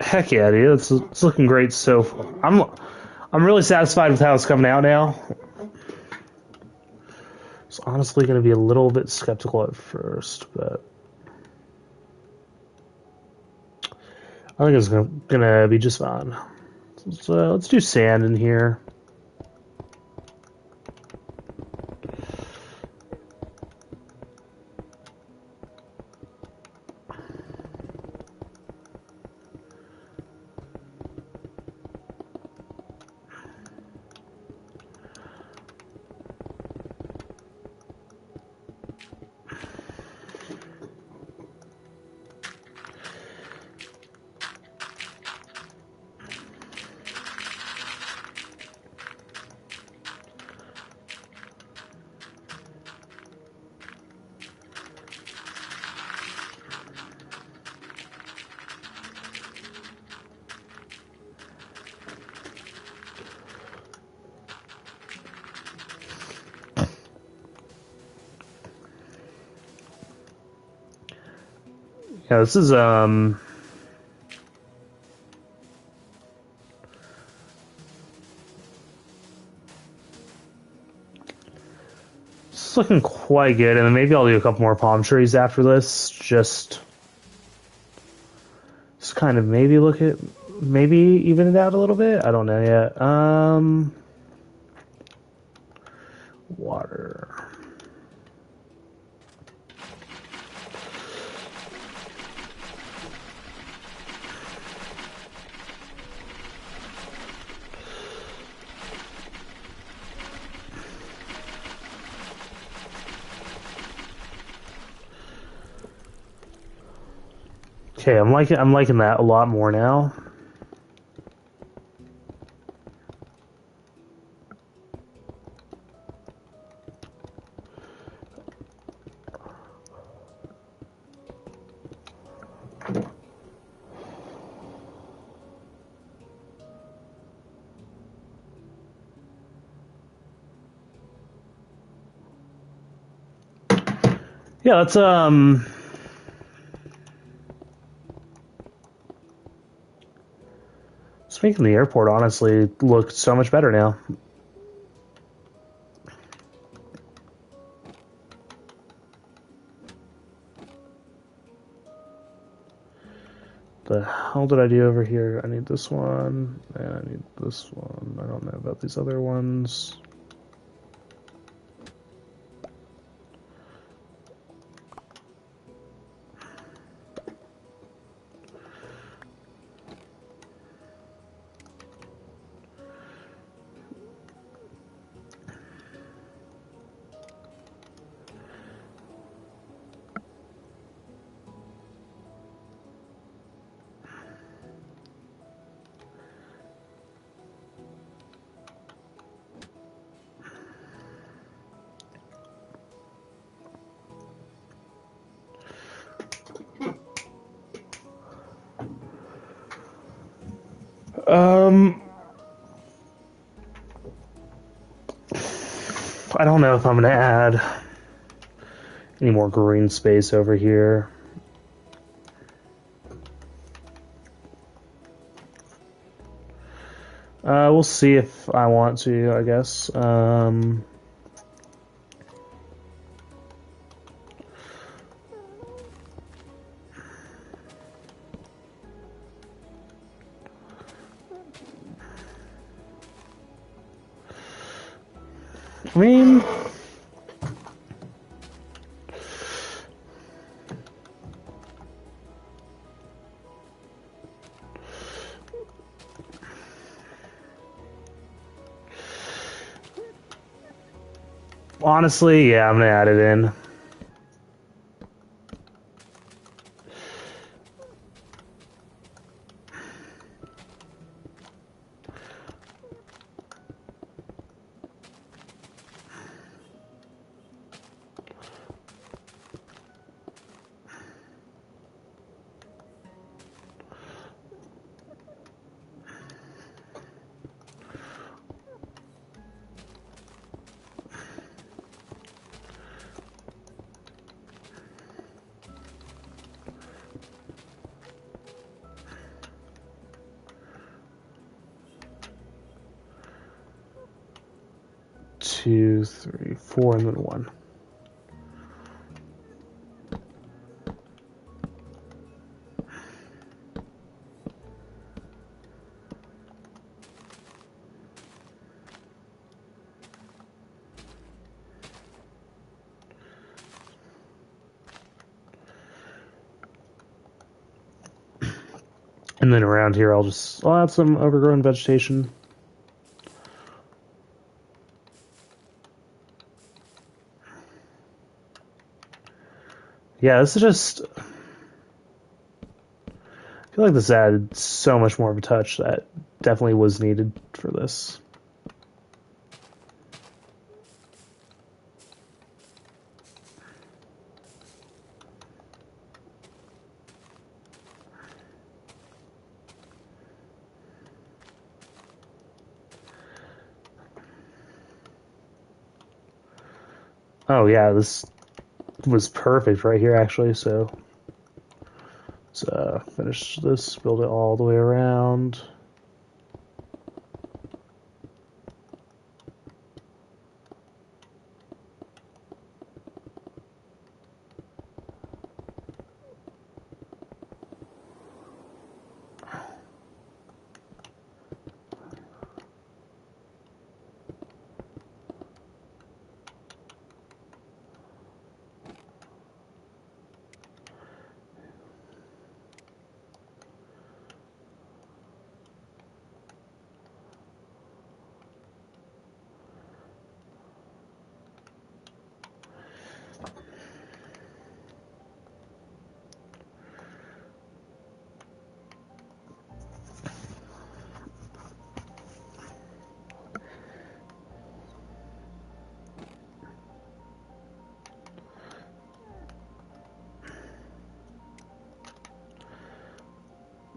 S1: Heck yeah, dude! It's looking great so far. I'm really satisfied with how it's coming out now. I was honestly going to be a little bit skeptical at first, but I think it's gonna be just fine. So let's do sand in here. Yeah, this is it's looking quite good, and then maybe I'll do a couple more palm trees after this. Just kind of maybe even it out a little bit. I don't know yet. Water. Okay, I'm liking that a lot more now. Yeah, it's making the airport honestly look so much better now. The hell did I do over here? I need this one, and I need this one. I don't know about these other ones. Um, I don't know if I'm gonna add any more green space over here. We'll see if I want to, I guess. I mean, honestly, yeah, I'm gonna add it in. Two, three, four, and then one. And then around here, I'll add some overgrown vegetation. Yeah, this is just. I feel like this added so much more of a touch that definitely was needed for this. Oh yeah, this was perfect right here actually. So let's finish this, build it all the way around.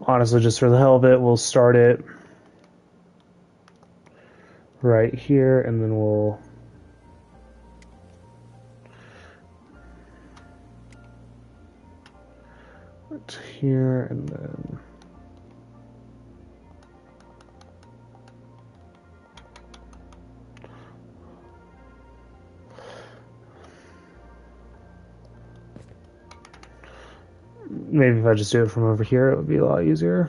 S1: Honestly, just for the hell of it, we'll start it right here, and then we'll connect here and then. Maybe if I just do it from over here, it would be a lot easier.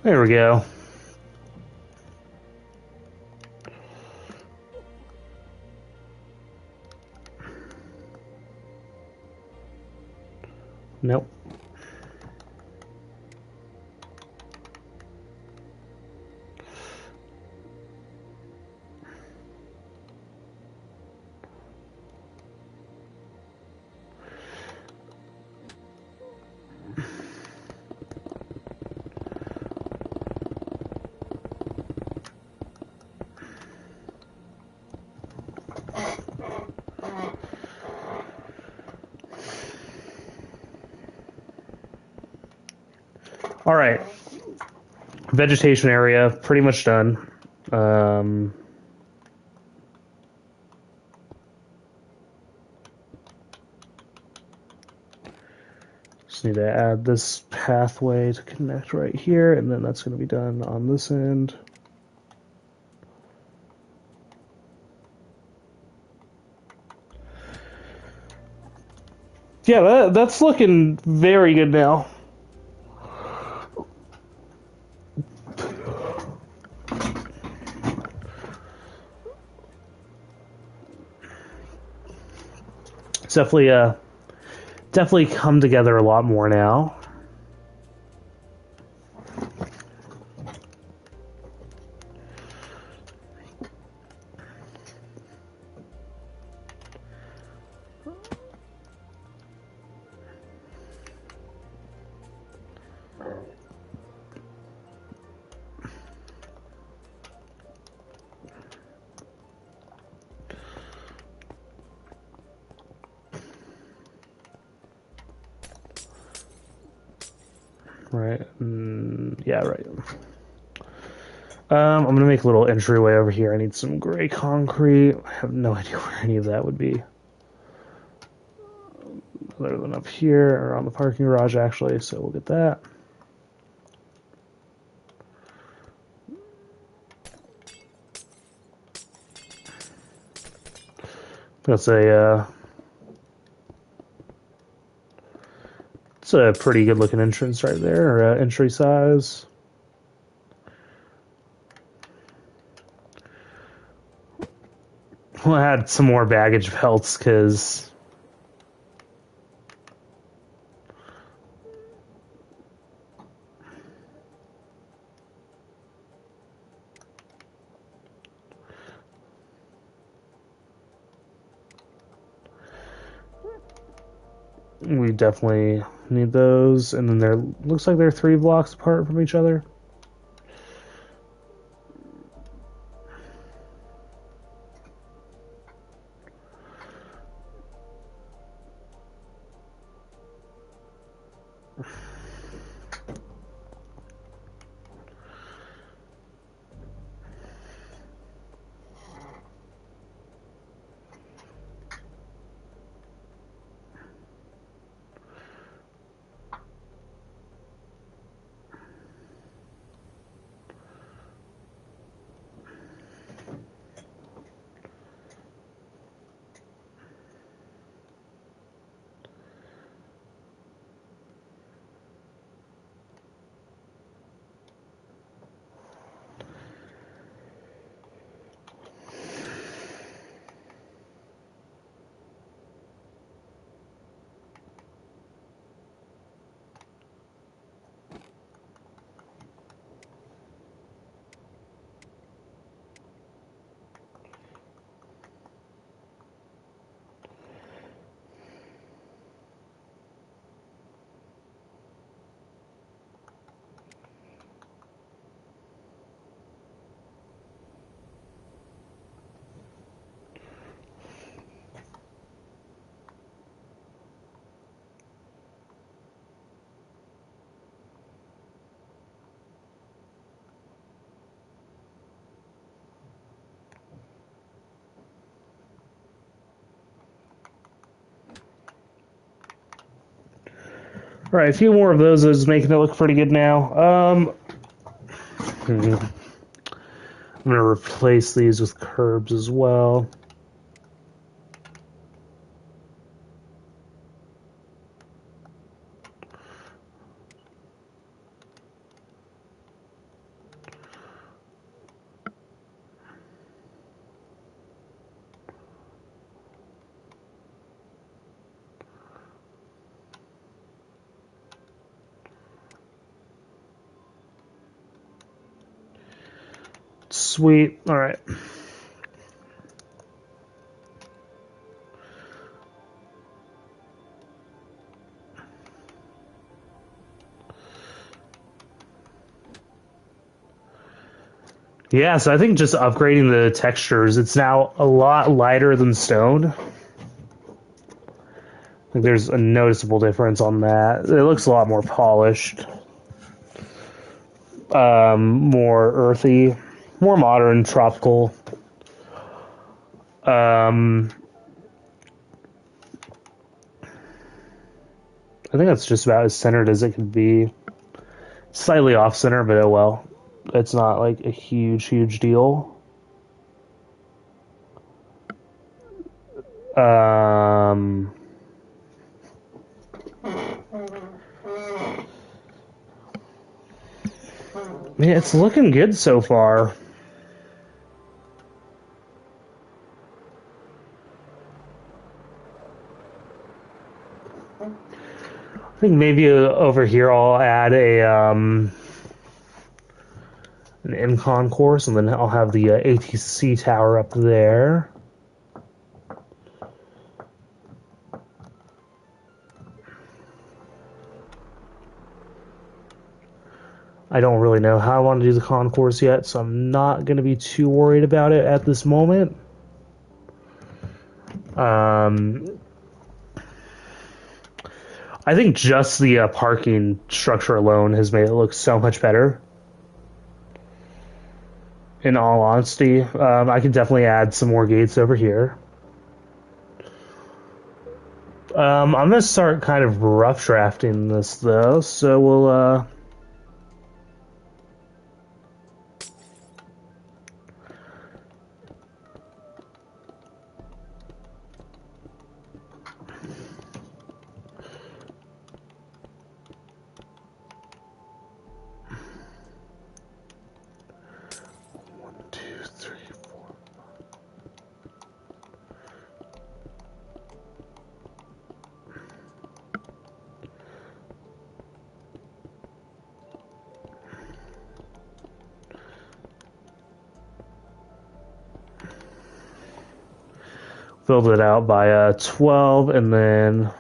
S1: There we go. Nope. All right. Vegetation area, pretty much done. Just need to add this pathway to connect right here, and then that's going to be done on this end. Yeah, that's looking very good now. It's definitely come together a lot more now. Right. Yeah, right. I'm going to make a little entryway over here. I need some gray concrete. I have no idea where any of that would be. Other than up here, or on the parking garage, actually, so we'll get that. That's it's a pretty good looking entrance right there, or entry size. We'll add some more baggage belts because we definitely need those. And then there looks like they're 3 blocks apart from each other. right, a few more of those is making it look pretty good now. I'm going to replace these with curbs as well. Sweet. All right. Yeah, so I think just upgrading the textures, it's now a lot lighter than stone. I think there's a noticeable difference on that. It looks a lot more polished, more earthy, more modern, tropical. I think that's just about as centered as it could be. Slightly off center, but oh well. It's not like a huge deal. Um, yeah, it's looking good so far. I think maybe over here I'll add an in concourse, and then I'll have the ATC tower up there. I don't really know how I want to do the concourse yet, so I'm not going to be too worried about it at this moment. I think just the parking structure alone has made it look so much better. In all honesty, I could definitely add some more gates over here. I'm gonna start kind of rough drafting this though, so we'll one, two, three, four. Filled it out by 12, and then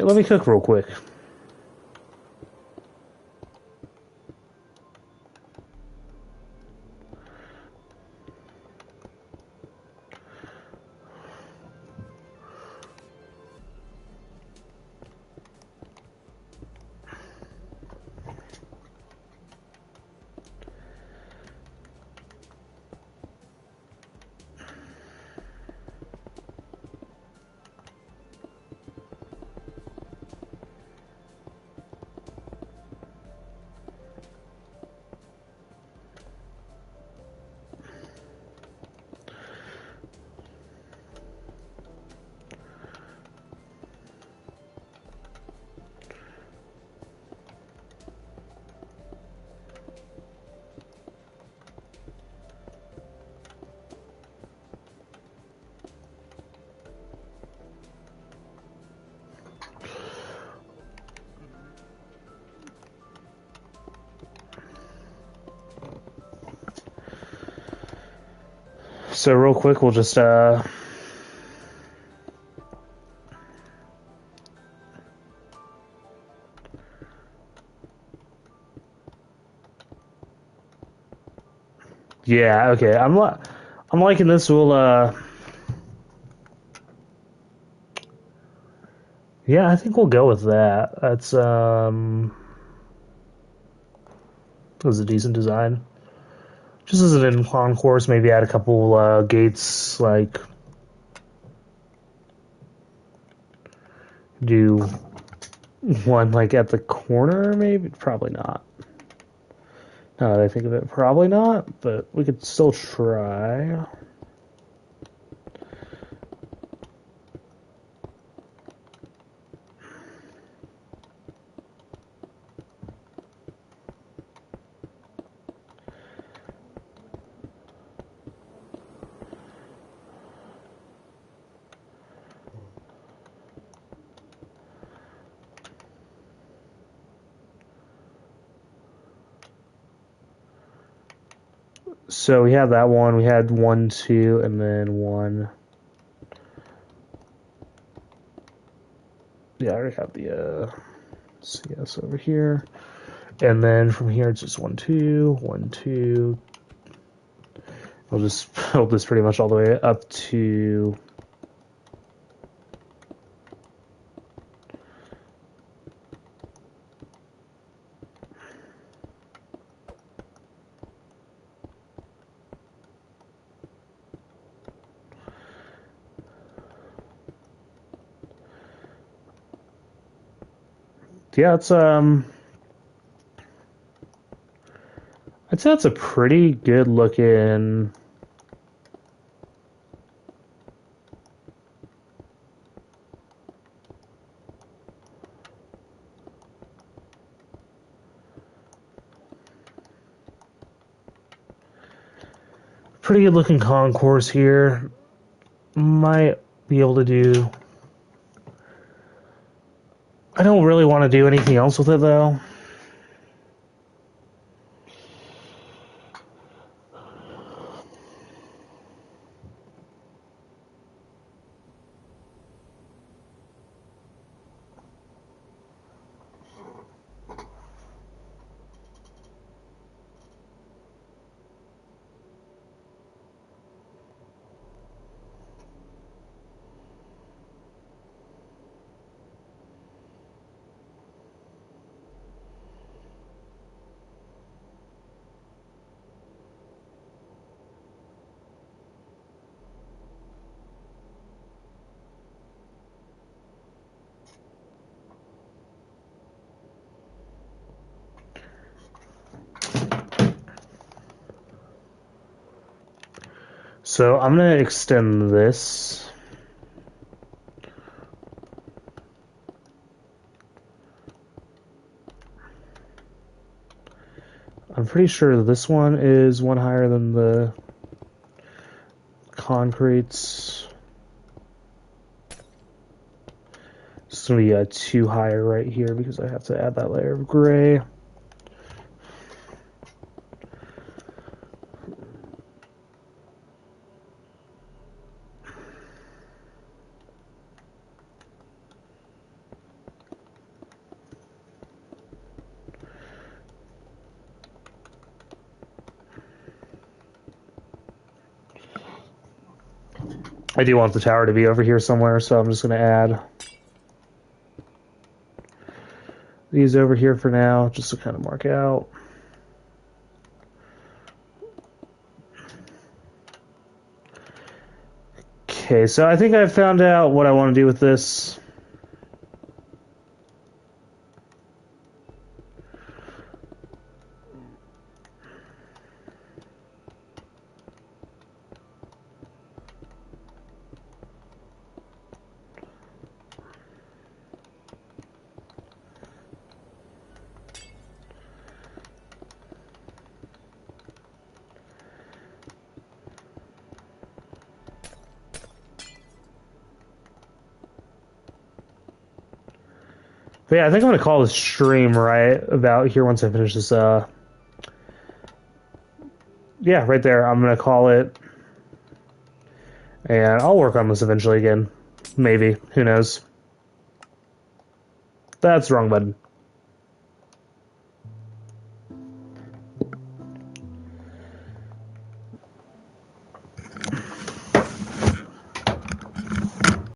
S1: let me cook real quick. So real quick, we'll just yeah, okay. I'm liking this. We'll yeah, I think we'll go with that. That was a decent design. Just as an incline course, maybe add a couple gates, like do one like at the corner, maybe. Probably not. Now that I think of it, probably not. But we could still try. So we had that one. We had 1, 2, and then 1. Yeah, I already have the CS over here. And then from here, it's just 1, 2, 1, 2. I'll just build this pretty much all the way up to... Yeah, it's I'd say that's a pretty good looking. Pretty good looking concourse here. Might be able to do. I don't really want to do anything else with it though. So I'm gonna extend this. I'm pretty sure this one is one higher than the concretes. It's gonna be 2 higher right here because I have to add that layer of gray. I do want the tower to be over here somewhere, so I'm just going to add these over here for now, just to kind of mark out. Okay, so I think I've found out what I want to do with this. But yeah, I think I'm going to call this stream right about here once I finish this. Yeah, right there. I'm going to call it And I'll work on this eventually again. Maybe. Who knows? That's the wrong button.